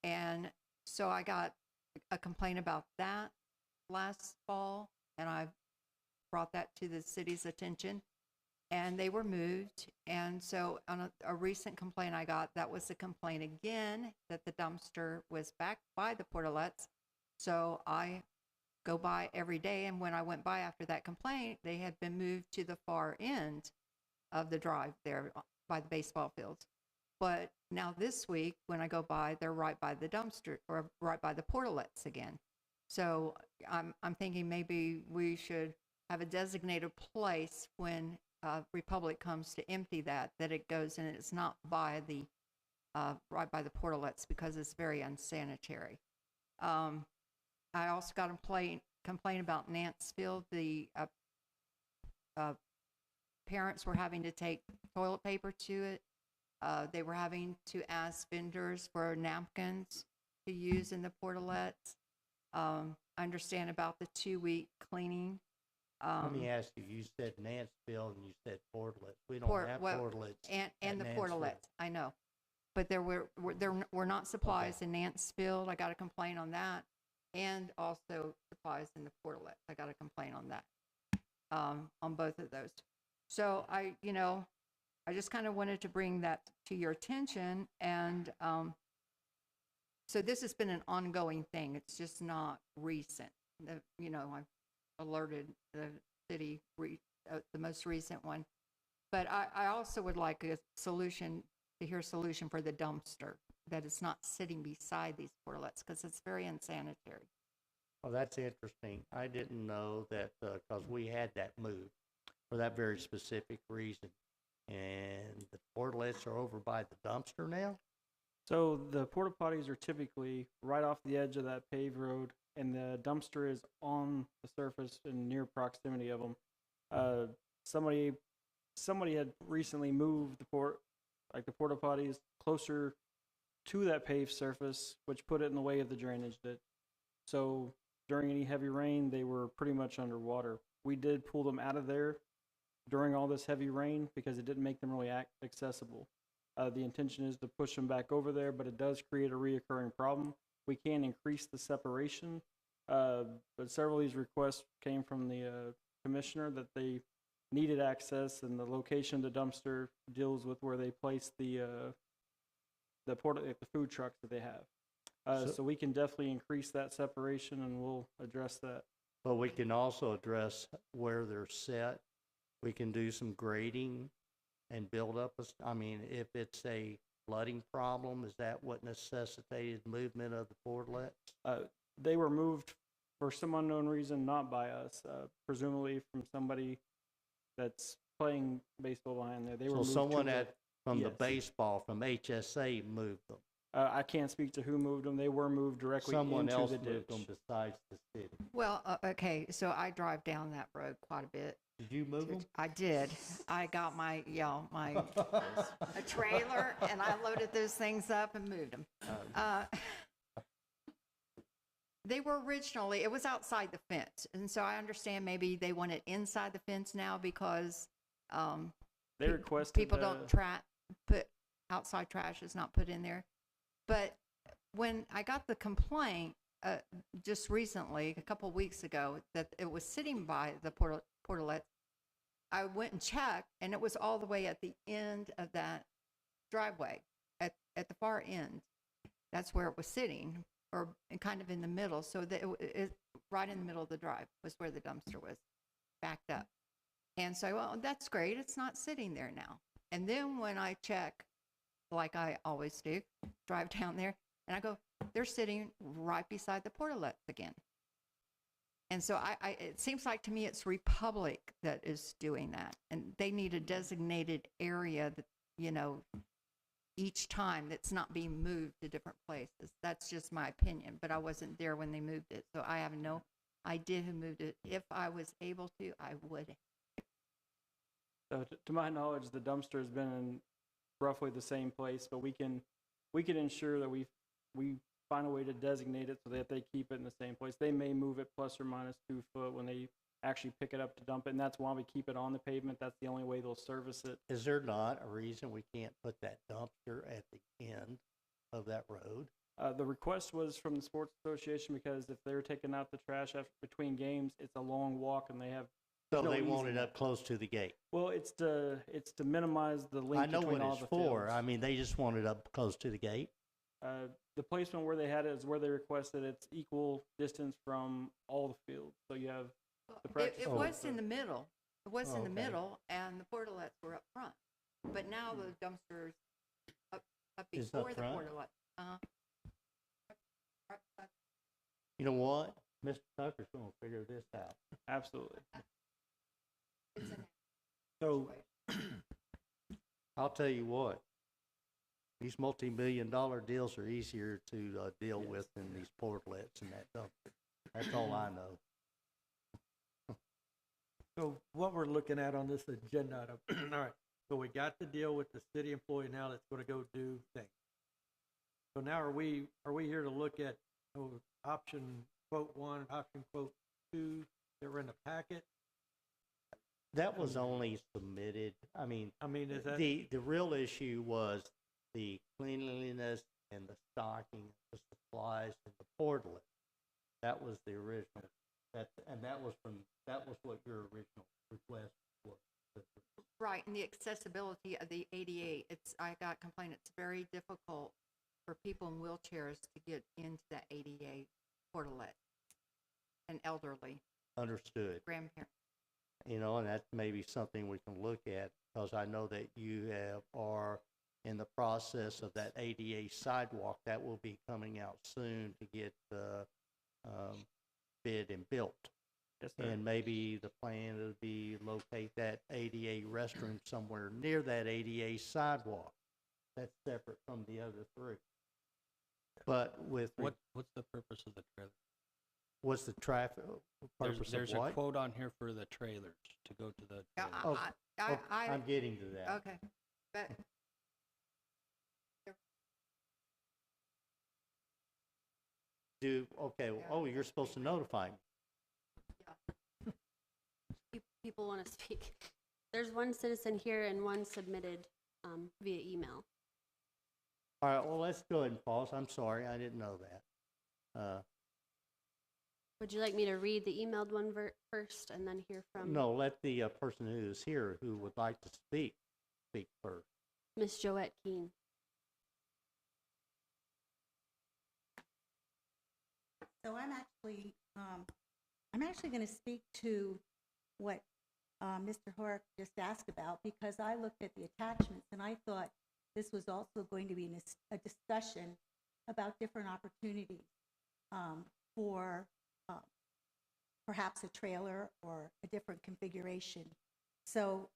And so I got a complaint about that last fall, and I brought that to the city's attention, and they were moved. And so on a recent complaint I got, that was a complaint again, that the dumpster was back by the portalets. So I go by every day, and when I went by after that complaint, they had been moved to the far end of the drive there by the baseball fields. But now this week, when I go by, they're right by the dumpster, or right by the portalets again. So I'm thinking maybe we should have a designated place when Republic comes to empty that it goes, and it's not by the right by the portalets, because it's very unsanitary. I also got a complaint about Nancefield. The parents were having to take toilet paper to it. They were having to ask vendors for napkins to use in the portalets. I understand about the 2-week cleaning. Let me ask you, you said Nancefield and you said portlets. We don't have portlets. And the at portalets, Nancefield. I know. But there were not supplies in Nancefield. I got a complaint on that. And also supplies in the portalets. I got a complaint on that, on both of those. So I just kind of wanted to bring that to your attention. And so this has been an ongoing thing. It's just not recent. I've alerted the city, the most recent one. But I also would like a solution, to hear a solution for the dumpster, that it's not sitting beside these portlets, because it's very unsanitary. Well, that's interesting. I didn't know that, because we had that moved for that very specific reason. And the portlets are over by the dumpster now? So the porta potties are typically right off the edge of that paved road, and the dumpster is on the surface in near proximity of them. Somebody had recently moved the porta potties closer to that paved surface, which put it in the way of the drainage ditch. So during any heavy rain, they were pretty much underwater. We did pull them out of there during all this heavy rain because it didn't make them really accessible. The intention is to push them back over there, but it does create a reoccurring problem. We can increase the separation, but several of these requests came from the commissioner that they needed access, and the location of the dumpster deals with where they place the food trucks that they have. So we can definitely increase that separation, and we'll address that. But we can also address where they're set. We can do some grading and build up if it's a flooding problem, is that what necessitated movement of the portlets? They were moved for some unknown reason, not by us, presumably from somebody that's playing baseball behind there. They were So moved someone to from the yes. baseball, from HSA moved them? I can't speak to who moved them. They were moved directly Someone into else the moved ditch. them besides the city. Well, okay, so I drive down that road quite a bit. Did you move them? I did. I got my a trailer, and I loaded those things up and moved them. They were originally, it was outside the fence, and so I understand maybe they want it inside the fence now because They requested people don't put outside trash is not put in there. But when I got the complaint just recently, a couple weeks ago, that it was sitting by the portalet, I went and checked, and it was all the way at the end of that driveway, at the far end. That's where it was sitting, or kind of in the middle. So that it right in the middle of the drive was where the dumpster was backed up. And so, well, that's great. It's not sitting there now. And then when I check, like I always do, drive down there, and I go, they're sitting right beside the portalets again. And so it seems like to me it's Republic that is doing that. And they need a designated area that, each time that's not being moved to different places. That's just my opinion, but I wasn't there when they moved it. So I have no idea who moved it. If I was able to, I would. So to my knowledge, the dumpster has been in roughly the same place, but we can ensure that we find a way to designate it so that they keep it in the same place. They may move it plus or minus 2 foot when they actually pick it up to dump it, and that's why we keep it on the pavement. That's the only way they'll service it. Is there not a reason we can't put that dumpster at the end of that road? The request was from the Sports Association because if they're taking out the trash between games, it's a long walk, and they have So no they want easement. it up close to the gate. Well, it's to minimize the link I know between what all it's the for. fields. They just want it up close to the gate. The placement where they had it is where they requested it's equal distance from all the fields. So you have the practice. It was in the middle. It was in the okay. middle, and the portalets were up front. But now the dumpster's up Is up before the front? portalet. You know what? Mr. Tucker's going to figure this out. Absolutely. So, I'll tell you what. These multi-million-dollar deals are easier to deal with than these portlets and that dumpster. That's all I know. so what we're looking at on this agenda item, all right, so we got to deal with the city employee now that's going to go do things. So now are we here to look at option quote 1, option quote 2 that were in the packet? That was only submitted. Is that the real issue was the cleanliness and the stocking, the supplies, and the portlet. That was the original. That was what your original request was. Right, and the accessibility of the ADA, I got complained, it's very difficult for people in wheelchairs to get into that ADA portalet, and elderly, Understood. grandparents. You know, and that's maybe something we can look at, because I know that you are in the process of that ADA sidewalk that will be coming out soon to get bid and built. Yes, sir. And maybe the plan would be locate that ADA restroom somewhere near that ADA sidewalk. That's separate from the other three. But with What's the purpose of the trailer? what's the traffic purpose There's of a what? quote on here for the trailers, to go to the Yeah, trailers. I'm getting to that. Okay, but You're supposed to notify me. People want to speak. There's one citizen here and one submitted via email. All right, well, let's go ahead and pause. I'm sorry, I didn't know that. Would you like me to read the emailed one first and then hear from No, let the person who is here who would like to speak first. Miss Joette Keene? So I'm actually going to speak to what Mr. Horrick just asked about, because I looked at the attachments and I thought this was also going to be a discussion about different opportunities for perhaps a trailer or a different configuration. So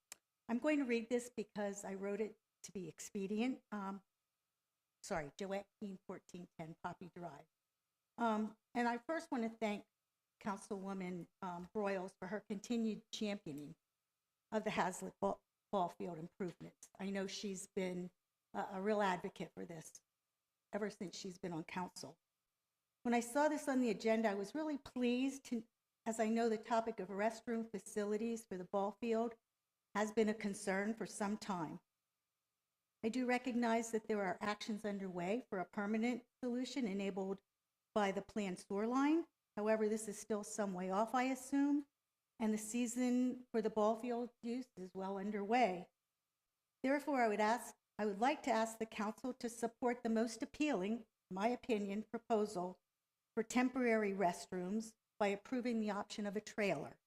I'm going to read this because I wrote it to be expedient. Joette Keene, 1410 Poppy Drive. And I first want to thank Councilwoman Broyles for her continued championing of the Hazlet ball field improvements. I know she's been a real advocate for this ever since she's been on council. When I saw this on the agenda, I was really pleased to, as I know the topic of restroom facilities for the ball field has been a concern for some time. I do recognize that there are actions underway for a permanent solution enabled by the planned sewer line. However, this is still some way off, I assume, and the season for the ball field use is well underway. Therefore, I would like to ask the council to support the most appealing, in my opinion, proposal for temporary restrooms by approving the option of a trailer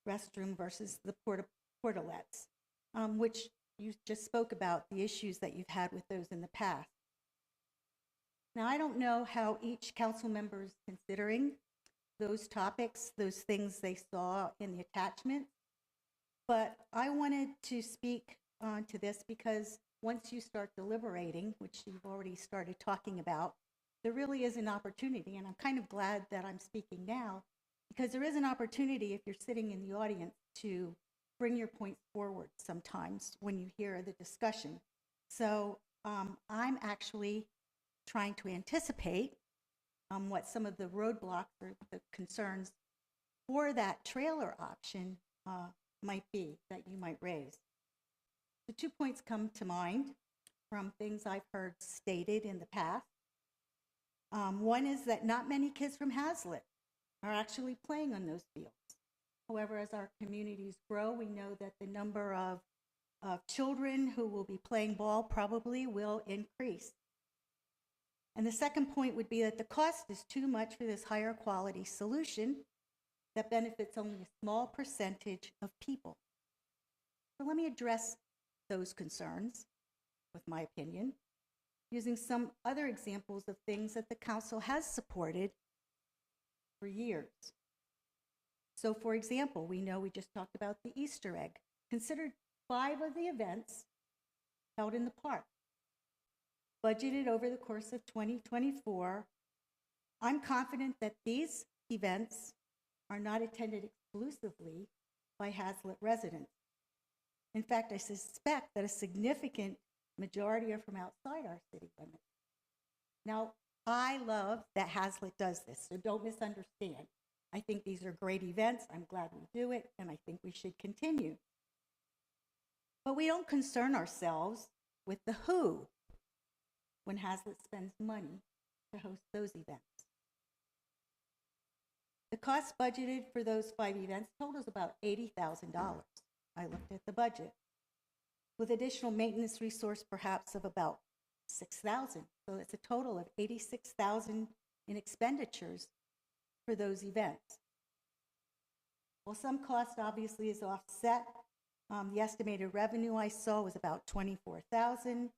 restroom versus the portalets, which you just spoke about the issues that you've had with those in the past. Now, I don't know how each council member is considering those topics, those things they saw in the attachment, but I wanted to speak to this because once you start deliberating, which you've already started talking about, there really is an opportunity, and I'm kind of glad that I'm speaking now, because there is an opportunity if you're sitting in the audience to bring your points forward sometimes when you hear the discussion. So I'm actually trying to anticipate what some of the roadblocks or the concerns for that trailer option might be that you might raise. The 2 points come to mind from things I've heard stated in the past. One is that not many kids from Hazlet are actually playing on those fields. However, as our communities grow, we know that the number of children who will be playing ball probably will increase. And the second point would be that the cost is too much for this higher quality solution that benefits only a small percentage of people. So let me address those concerns with my opinion, using some other examples of things that the council has supported for years. So for example, we know we just talked about the Easter egg. Consider 5 of the events held in the park, budgeted over the course of 2024. I'm confident that these events are not attended exclusively by Hazlet residents. In fact, I suspect that a significant majority are from outside our city limits. Now, I love that Hazlet does this, so don't misunderstand. I think these are great events. I'm glad we do it, and I think we should continue. But we don't concern ourselves with the who when Hazlet spends money to host those events. The cost budgeted for those 5 events totals about $80,000. I looked at the budget, with additional maintenance resource perhaps of about 6,000. So it's a total of 86,000 in expenditures for those events. Well, some cost obviously is offset. The estimated revenue I saw was about 24,000.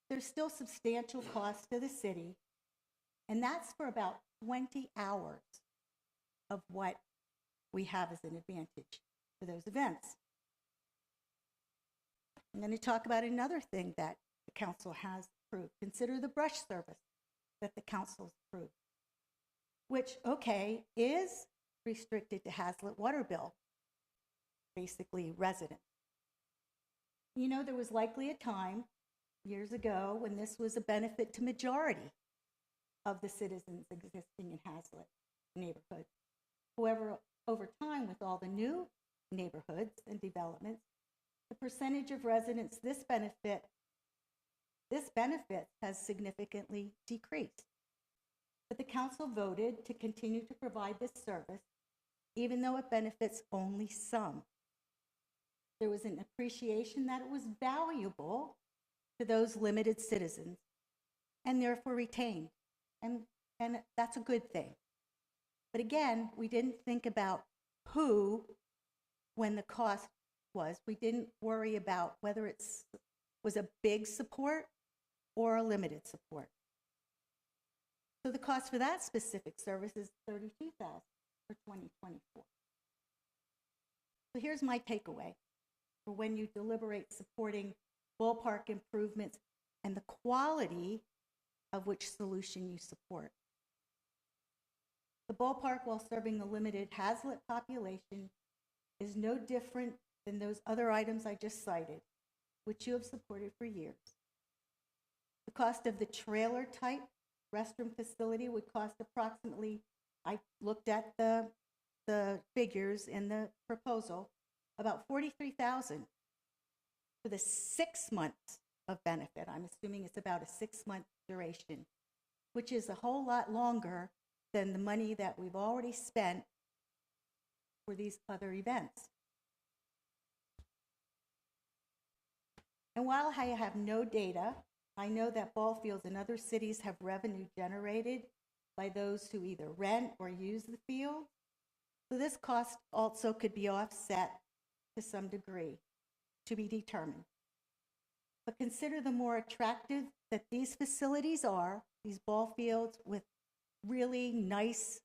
There's still substantial cost to the city, and that's for about 20 hours of what we have as an advantage for those events. I'm going to talk about another thing that the council has approved. Consider the brush service that the council's approved, which, okay, is restricted to Hazlet Waterbill, basically residents. You know, there was likely a time years ago when this was a benefit to majority of the citizens existing in Hazlet neighborhood. However, over time, with all the new neighborhoods and developments, the percentage of residents this benefit has significantly decreased. But the council voted to continue to provide this service, even though it benefits only some. There was an appreciation that it was valuable to those limited citizens and therefore retained. And that's a good thing. But again, we didn't think about who when the cost was. We didn't worry about whether it was a big support or a limited support. So the cost for that specific service is $32,000 for 2024. So here's my takeaway for when you deliberate supporting ballpark improvements and the quality of which solution you support. The ballpark, while serving the limited Hazlet population, is no different than those other items I just cited, which you have supported for years. The cost of the trailer type restroom facility would cost approximately, I looked at the figures in the proposal, about $43,000 for the 6 months of benefit. I'm assuming it's about a 6-month duration, which is a whole lot longer than the money that we've already spent for these other events. And while I have no data, I know that ball fields in other cities have revenue generated by those who either rent or use the field. So this cost also could be offset to some degree, to be determined. But consider the more attractive that these facilities are, these ball fields with really nicer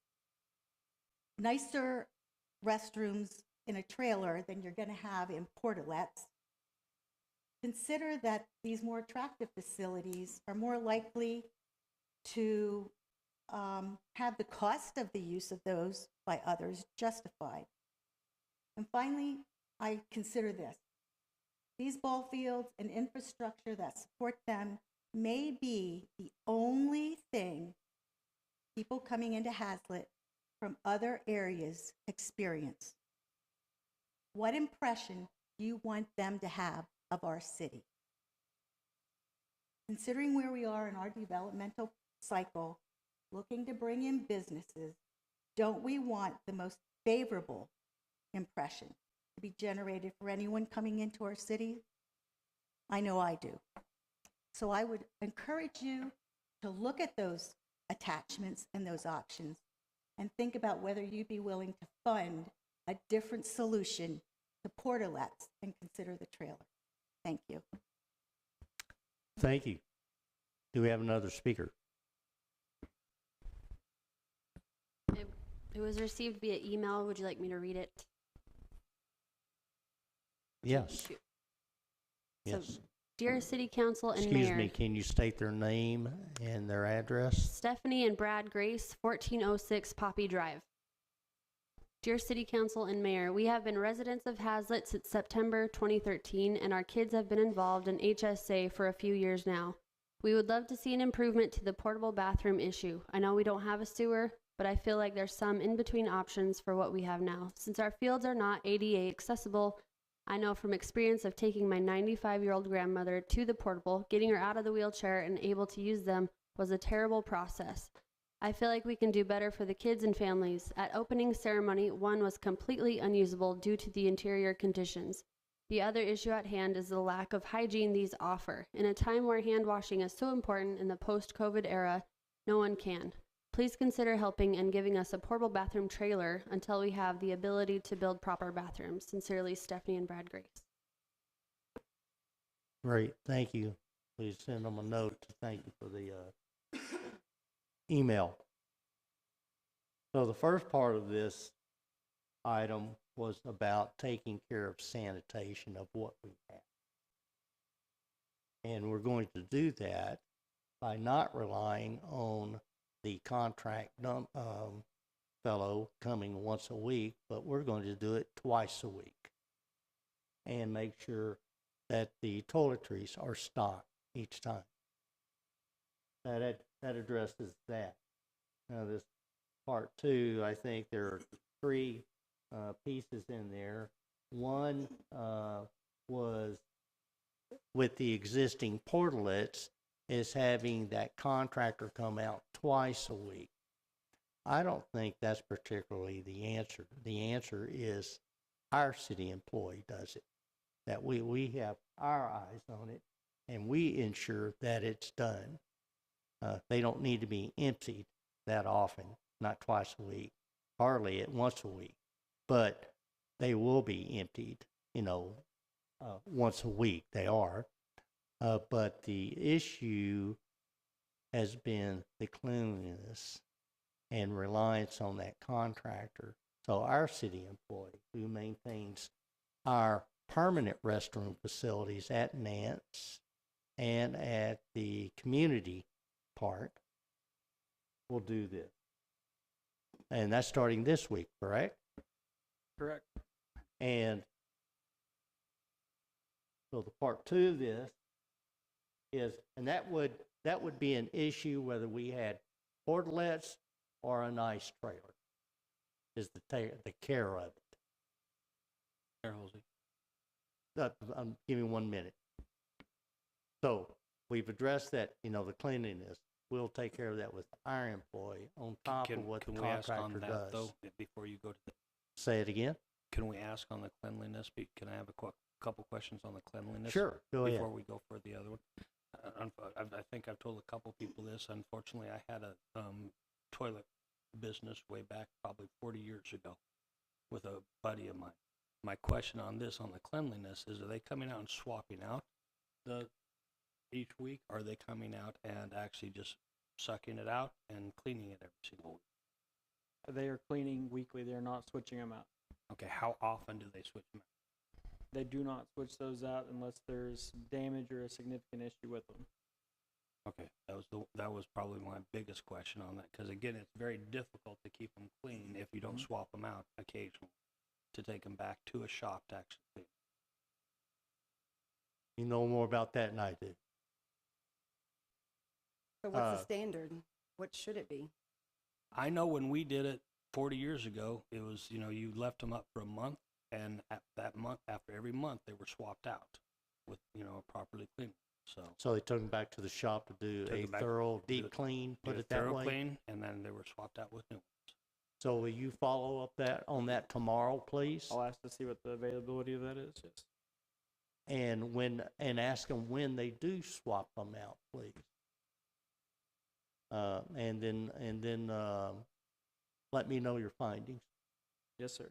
restrooms in a trailer than you're going to have in portalets. Consider that these more attractive facilities are more likely to have the cost of the use of those by others justified. And finally, I consider this. These ball fields and infrastructure that support them may be the only thing people coming into Hazlet from other areas experience. What impression do you want them to have of our city? Considering where we are in our developmental cycle, looking to bring in businesses, don't we want the most favorable impression to be generated for anyone coming into our city? I know I do. So I would encourage you to look at those attachments and those options and think about whether you'd be willing to fund a different solution to portalets and consider the trailer. Thank you. Thank you. Do we have another speaker? It was received via email. Would you like me to read it? Yes. So, Yes. Dear City Council and Excuse Mayor. me, can you state their name and their address? Stephanie and Brad Grace, 1406 Poppy Drive. Dear City Council and Mayor, we have been residents of Hazlet since September 2013, and our kids have been involved in HSA for a few years now. We would love to see an improvement to the portable bathroom issue. I know we don't have a sewer, but I feel like there's some in-between options for what we have now. Since our fields are not ADA accessible, I know from experience of taking my 95-year-old grandmother to the portable, getting her out of the wheelchair and able to use them was a terrible process. I feel like we can do better for the kids and families. At opening ceremony, one was completely unusable due to the interior conditions. The other issue at hand is the lack of hygiene these offer. In a time where hand washing is so important in the post-COVID era, no one can. Please consider helping and giving us a portable bathroom trailer until we have the ability to build proper bathrooms. Sincerely, Stephanie and Brad Grace. Great, thank you. Please send them a note to thank you for the email. So the first part of this item was about taking care of sanitation of what we have. And we're going to do that by not relying on the contract fellow coming once a week, but we're going to do it twice a week and make sure that the toiletries are stocked each time. That addresses that. Now this part two, I think there are three pieces in there. One was with the existing portlets is having that contractor come out twice a week. I don't think that's particularly the answer. The answer is our city employee does it. That we have our eyes on it and we ensure that it's done. They don't need to be emptied that often, not twice a week, hardly at once a week, but they will be emptied, once a week they are. But the issue has been the cleanliness and reliance on that contractor. So our city employee who maintains our permanent restroom facilities at Nance and at the community park will do this. And that's starting this week, correct? Correct. And so the part two of this is, and that would be an issue whether we had portlets or a nice trailer, is the care of it. Give me 1 minute. So we've addressed that, the cleanliness. We'll take care of that with our employee on top of what the Can we ask on contractor that, does. though, before you go to the, Say it again? can we ask on the cleanliness? Can I have a couple questions on the cleanliness? Sure, go ahead. Before we go for the other one. I think I've told a couple people this. Unfortunately, I had a toilet business way back probably 40 years ago with a buddy of mine. My question on this, on the cleanliness, is are they coming out and swapping out each week? Or are they coming out and actually just sucking it out and cleaning it every single week? They are cleaning weekly. They're not switching them out. Okay, how often do they switch them out? They do not switch those out unless there's damage or a significant issue with them. Okay, that was probably my biggest question on that, because again, it's very difficult to keep them clean if you don't swap them out occasionally, to take them back to a shop to actually clean. You know more about that than I do. So what's the standard? What should it be? I know when we did it 40 years ago, it was, you left them up for a month, and at that month, after every month, they were swapped out with, properly cleaned. So they took them back to the shop to do a thorough deep clean, put it that thorough way? clean, and then they were swapped out with new ones. So will you follow up on that tomorrow, please? I'll ask to see what the availability of that is. Yes. And ask them when they do swap them out, please. And then let me know your findings. Yes, sir.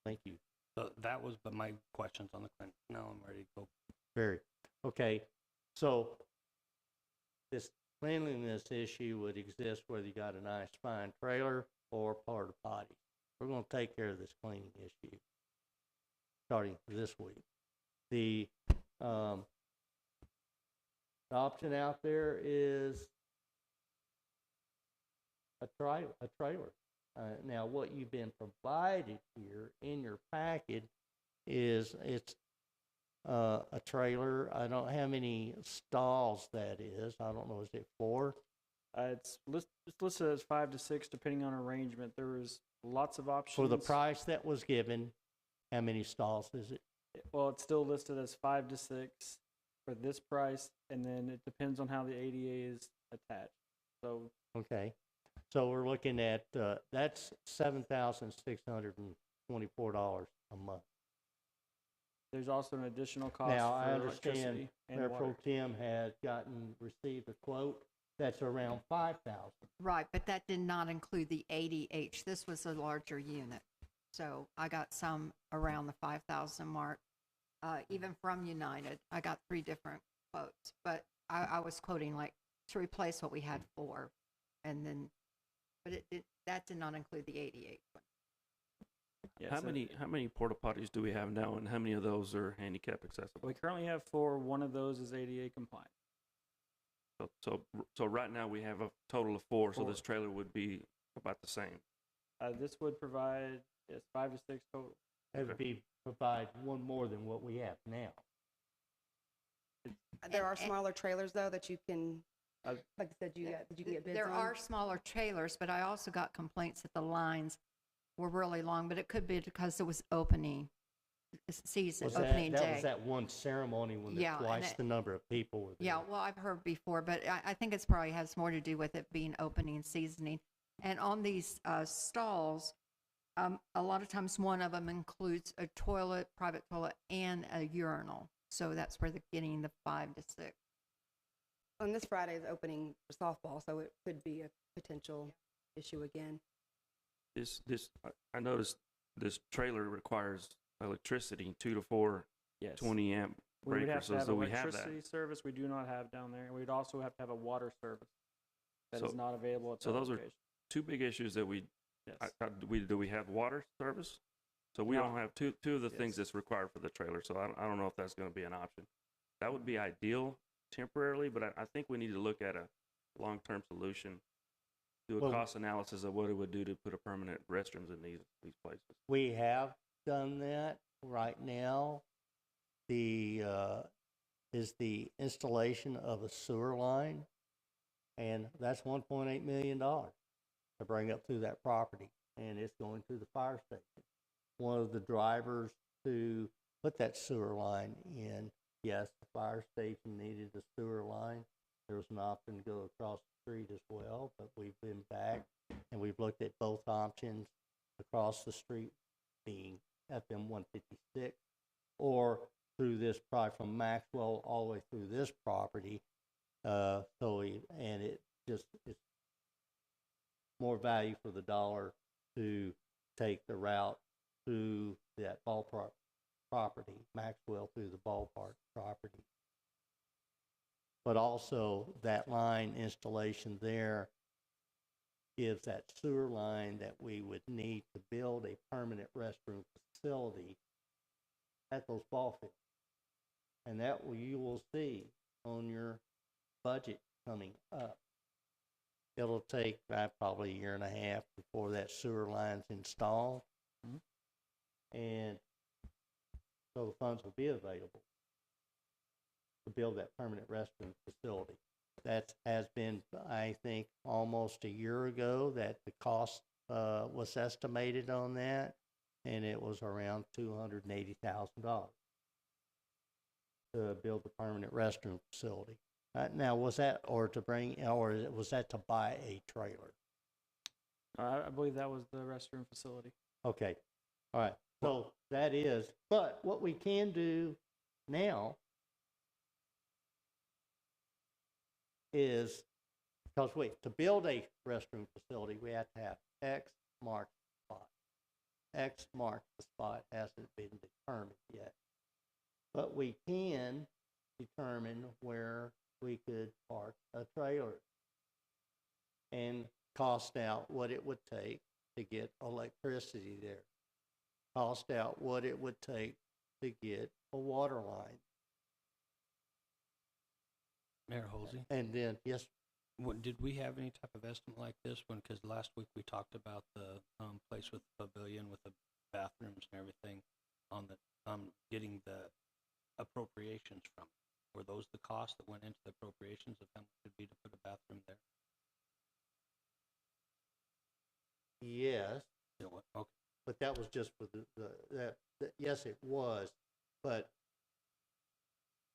Thank you. So that was my questions on the clean. Now I'm ready to go. Very. Okay. So this cleanliness issue would exist whether you got a nice fine trailer or porta potty. We're going to take care of this cleaning issue starting this week. The option out there is a trailer. Now, what you've been provided here in your packet is it's a trailer. I don't know how many stalls that is. I don't know. Is it 4? It's listed as 5 to 6, depending on arrangement. There was lots of options. For the price that was given, how many stalls is it? Well, it's still listed as 5 to 6 for this price, and then it depends on how the ADA is attached. So Okay, so we're looking at, that's $7,624 a month. There's also an additional cost Now, for I understand electricity and Mayor water. Pro Tem had received a quote that's around 5,000. Right, but that did not include the 80H. This was a larger unit. So I got some around the 5,000 mark. Even from United, I got 3 different quotes, but I was quoting like to replace what we had 4. And then, but that did not include the 88 one. Yeah, How so many porta potties do we have now, and how many of those are handicap accessible? we currently have 4. One of those is ADA compliant. So right now we have a total of 4, so 4. this trailer would be about the same. This would provide 5 to 6 total. It would be provide one more than what we have now. There are smaller trailers though that you can, Uh, like I said, you can get bids There on? are smaller trailers, but I also got complaints that the lines were really long, but it could be because it was opening season, opening That day. was that one ceremony when Yeah, and twice the number of people were there. Yeah, well, I've heard before, but I think it's probably has more to do with it being opening seasoning. And on these stalls, a lot of times one of them includes a toilet, private toilet, and a urinal. So that's where they're getting the 5 to 6. On this Friday is opening for softball, so it could be a potential issue again. I noticed this trailer requires electricity, 2 to 4 Yes. 20 amp We would have breakers. to So have do we have electricity that? service. We do not have down there. And we'd also have to have a water service that is So- not available at So that those are location. 2 big issues that we, Yes. do we have water service? So we No. don't have two of the things Yes. that's required for the trailer, so I don't know if that's gonna be an option. That would be ideal temporarily, but I think we need to look at a long-term solution, do a Well- cost analysis of what it would do to put a permanent restrooms in these places. We have done that. Right now, is the installation of a sewer line, and that's $1.8 million to bring up through that property, and it's going to the fire station. One of the drivers to put that sewer line in, yes, the fire station needed a sewer line. There was an option to go across the street as well, but we've been back and we've looked at both options across the street being FM 156 or through this, probably from Maxwell all the way through this property. It's more value for the dollar to take the route through that ballpark property, Maxwell through the ballpark property. But also that line installation there gives that sewer line that we would need to build a permanent restroom facility at those ball fields. And that you will see on your budget coming up. It'll take probably a year and a half before that sewer line's installed. And so the funds will be available to build that permanent restroom facility. That has been, I think, almost a year ago that the cost was estimated on that, and it was around $280,000 to build the permanent restroom facility. Now, was that was that to buy a trailer? I believe that was the restroom facility. Okay, all right. So that is, but what we can do now is, because to build a restroom facility, we have to have X marks the spot. X marks the spot, hasn't been determined yet. But we can determine where we could park a trailer and cost out what it would take to get electricity there. Cost out what it would take to get a water line. Mayor Holsey, And then, yes, did we have any type of estimate like this one? Because last week we talked about the place with the pavilion with the bathrooms and everything on the getting the appropriations from. Were those the costs that went into the appropriations of how much it would be to put a bathroom there? yes, Okay. but that was just for yes, it was, but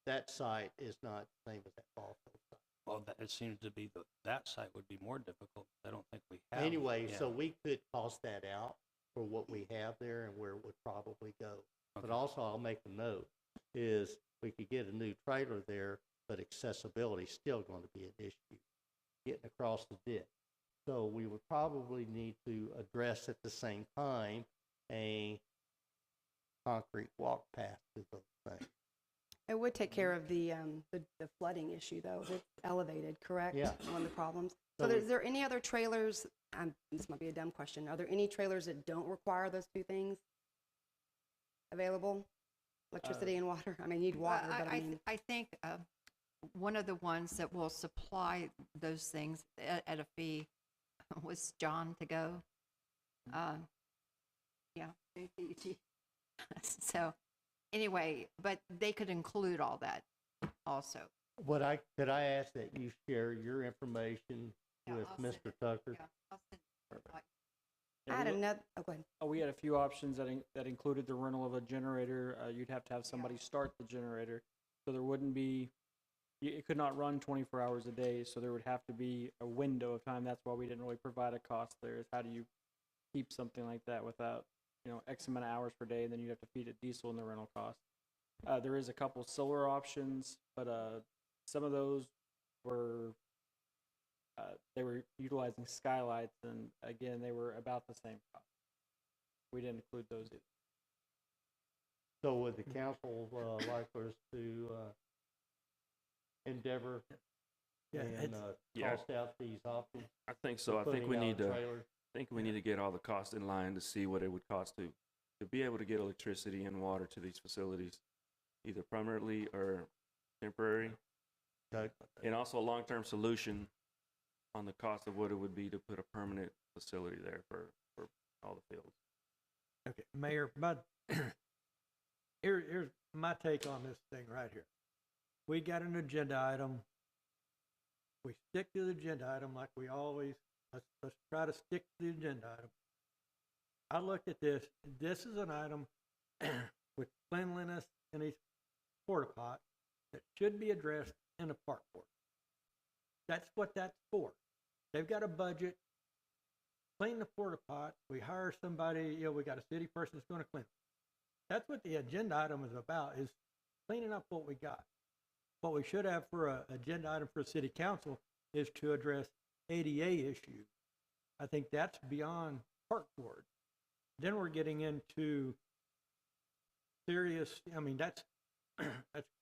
that site is not the same as that ball field site. Well, that, it seems to be that site would be more difficult. I don't think we have. Anyway, yeah. so we could cost that out for what we have there and where it would probably go. But Okay. also, I'll make a note, is we could get a new trailer there, but accessibility is still going to be an issue, getting across the ditch. So we would probably need to address at the same time a concrete walk path to those things. It would take care of the flooding issue, though. It's elevated, correct? Yeah. One of the problems. So So is there any other trailers, this might be a dumb question, are there any trailers that don't require those two things available? Electricity and water? I mean, you need water, but I mean. I think one of the ones that will supply those things at a fee was John to Go. Yeah. So anyway, but they could include all that also. Could I ask that you share your information Yeah, with I'll send Mr. Tucker? Yeah, I'll send it. I had another, oh, go ahead. We had a few options that included the rental of a generator. You'd have to have somebody start the generator, so there wouldn't be. It could not run 24 hours a day, so there would have to be a window of time. That's why we didn't really provide a cost there. Is how do you keep something like that without X amount of hours per day, and then you'd have to feed it diesel in the rental cost. There is a couple solar options, but some of those were they were utilizing skylights, and again, they were about the same cost. We didn't include those either. So would the council like us to endeavor and cost out these options? I think so. I think we need to get all the costs in line to see what it would cost to be able to get electricity and water to these facilities, either permanently or temporary. Okay. And also a long-term solution on the cost of what it would be to put a permanent facility there for all the fields. Okay, Mayor, here's my take on this thing right here. We got an agenda item. We stick to the agenda item like we always, let's try to stick to the agenda item. I looked at this. This is an item with cleanliness in these porta pots that should be addressed in a park board. That's what that's for. They've got a budget. Clean the porta pot. We hire somebody, we got a city person that's going to clean them. That's what the agenda item is about, is cleaning up what we got. What we should have for an agenda item for city council is to address ADA issues. I think that's beyond park board. Then we're getting into serious, that's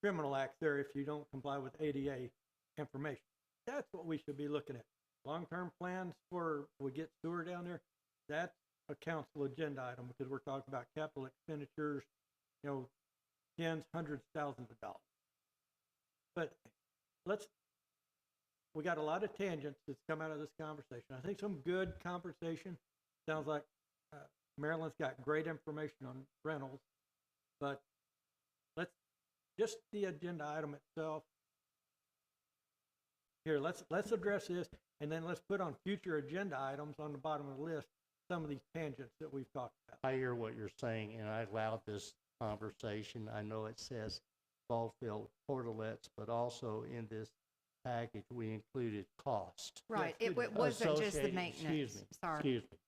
criminal act there if you don't comply with ADA information. That's what we should be looking at. Long-term plans for, we get sewer down there, that's a council agenda item because we're talking about capital expenditures, tens, hundreds, thousands of dollars. But we got a lot of tangents that's come out of this conversation. I think some good conversation. Sounds like Maryland's got great information on rentals, but just the agenda item itself. Here, let's address this, and then let's put on future agenda items on the bottom of the list some of these tangents that we've talked about. I hear what you're saying, and I allowed this conversation. I know it says ball field portalets, but also in this package, we included cost. Right, it wasn't just the associated- maintenance. Sorry. Excuse me.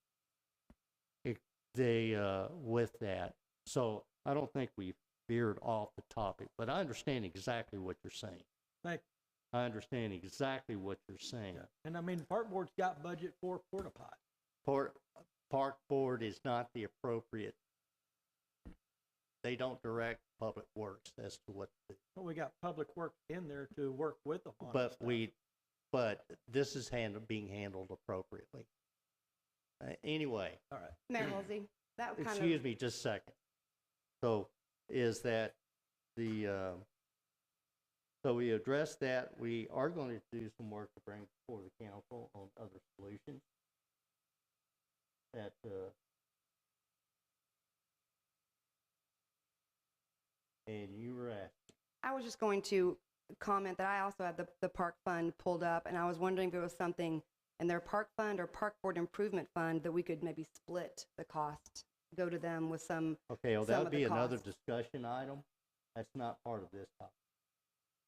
With that. So I don't think we veered off the topic, but I understand exactly what you're saying. Thank you. I understand exactly what you're saying. And park board's got budget for porta pot. Park board is not the appropriate. They don't direct public works as to what to do. But we got public works in there to work with them on this stuff. But this is being handled appropriately. Anyway. All right. Mayor Halsey, that kind of. Excuse me just a second. So is that so we addressed that. We are going to do some work to bring before the council on other solutions that and you were asking. I was just going to comment that I also had the park fund pulled up, and I was wondering if there was something in their park fund or park board improvement fund that we could maybe split the cost, go to them with some. Okay, well, some that of would the be another cost. discussion item. That's not part of this topic.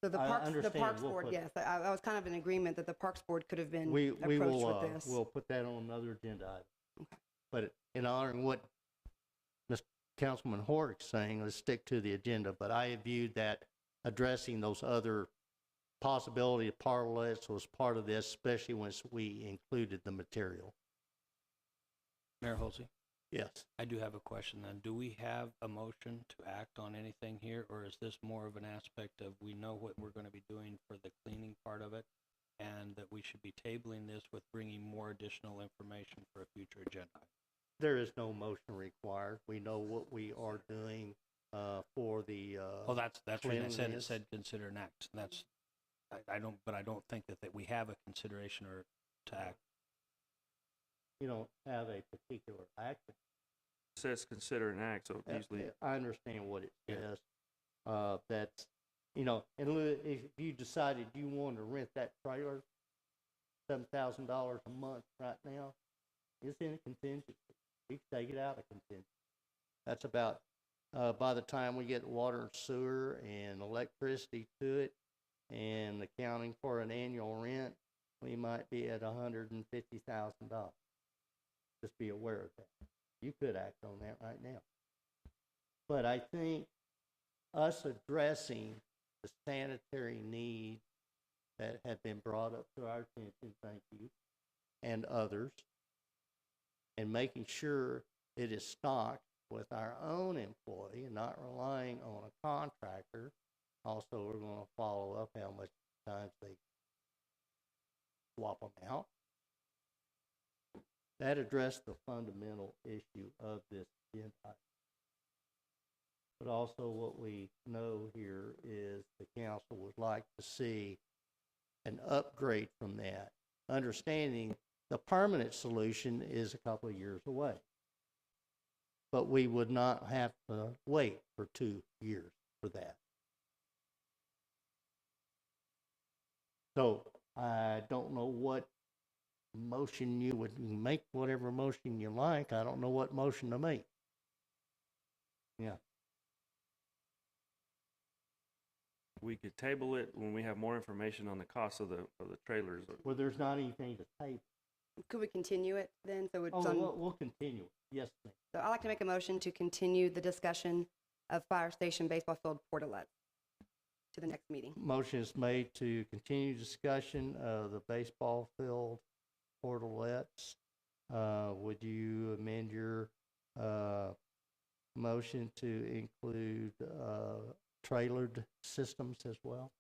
So the I Parks, the understand. Parks We'll Board, put- yes, I was kind of in agreement that the Parks Board could have been we approached will, with this. we'll put that on another agenda item. Okay. But in honoring what Mr. Councilman Horrick's saying, let's stick to the agenda, but I have viewed that addressing those other possibility of parlets was part of this, especially once we included the material. Mayor Halsey, Yes. I do have a question then. Do we have a motion to act on anything here, or is this more of an aspect of we know what we're going to be doing for the cleaning part of it, and that we should be tabling this with bringing more additional information for a future agenda item? There is no motion required. We know what we are doing for the Well, that's what I said. It cleanliness. said consider an act. That's, I don't think that we have a consideration or to act. You don't have a particular action. It says consider an act, so usually I understand what it says. That's, you know, and if you decided you wanted to rent that trailer, $7,000 a month right now, it's in a contingency. We can take it out of contingency. That's about, by the time we get water and sewer and electricity to it and accounting for an annual rent, we might be at $150,000. Just be aware of that. You could act on that right now. But I think us addressing the sanitary needs that have been brought up to our attention, thank you, and others, and making sure it is stocked with our own employee and not relying on a contractor. Also, we're going to follow up how much times they swap them out. That addressed the fundamental issue of this agenda item. But also what we know here is the council would like to see an upgrade from that, understanding the permanent solution is a couple of years away. But we would not have to wait for 2 years for that. So I don't know what motion you would make, whatever motion you like. I don't know what motion to make. Yeah. we could table it when we have more information on the cost of the trailers. Well, there's not anything to table. Could we continue it then? So it's Oh, on. we'll continue. Yes, ma'am. So I'd like to make a motion to continue the discussion of fire station baseball field portalets to the next meeting. Motion is made to continue discussion of the baseball field portalets. Would you amend your motion to include trailered systems as well?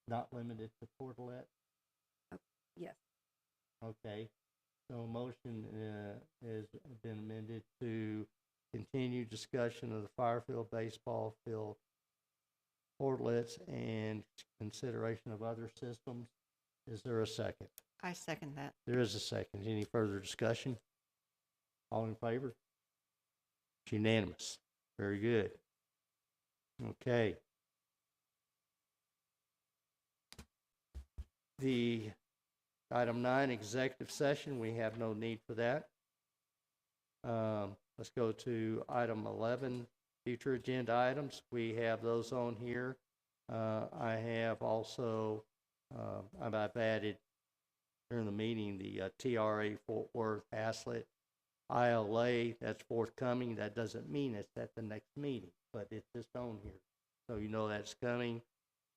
Not limited to portalet? Yes. Okay. So motion has been amended to continue discussion of the fire field, baseball field portlets and consideration of other systems. Is there a second? I second that. There is a second. Any further discussion? All in favor? It's unanimous. Very good. Okay. The item 9, executive session, we have no need for that. Let's go to item 11, future agenda items. We have those on here. I have also, I've added during the meeting the TRA Fort Worth Haslett ILA. That's forthcoming. That doesn't mean it's at the next meeting, but it's just on here. So you know that's coming.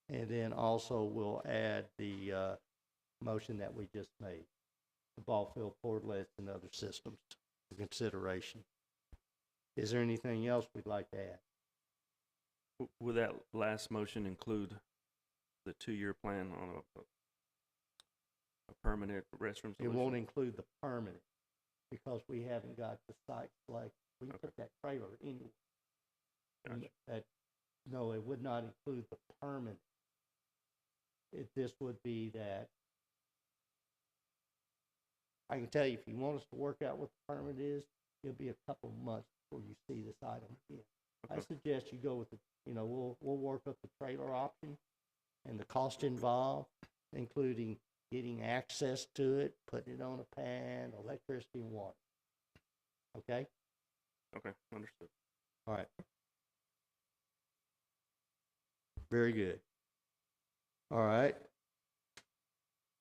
And then also we'll add the motion that we just made, the ball field portlets and other systems for consideration. Is there anything else we'd like to add? Would that last motion include the 2-year plan on a permanent restroom solution? It won't include the permanent because we haven't got the site select. We put that trailer anyway. Gotcha. No, it would not include the permanent. This would be that. I can tell you, if you want us to work out what the permit is, it'll be a couple of months before you see this item again. I suggest you go with the, we'll work up the trailer option and the cost involved, including getting access to it, putting it on a pad, electricity and water. Okay? Okay, understood. All right. Very good. All right.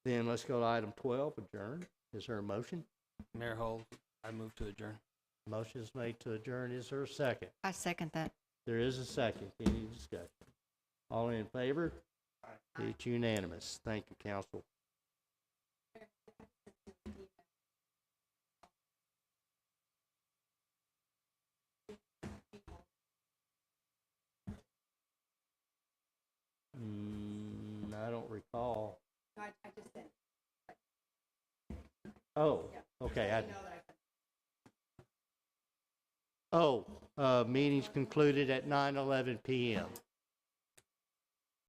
Then let's go to item 12, adjourn. Is there a motion? Mayor Hall, I move to adjourn. Motion is made to adjourn. Is there a second? I second that. There is a second. Any discussion? All in favor? It's unanimous. Thank you, council. I don't recall. I just said. Oh, okay. Meeting's concluded at 9:11 p.m.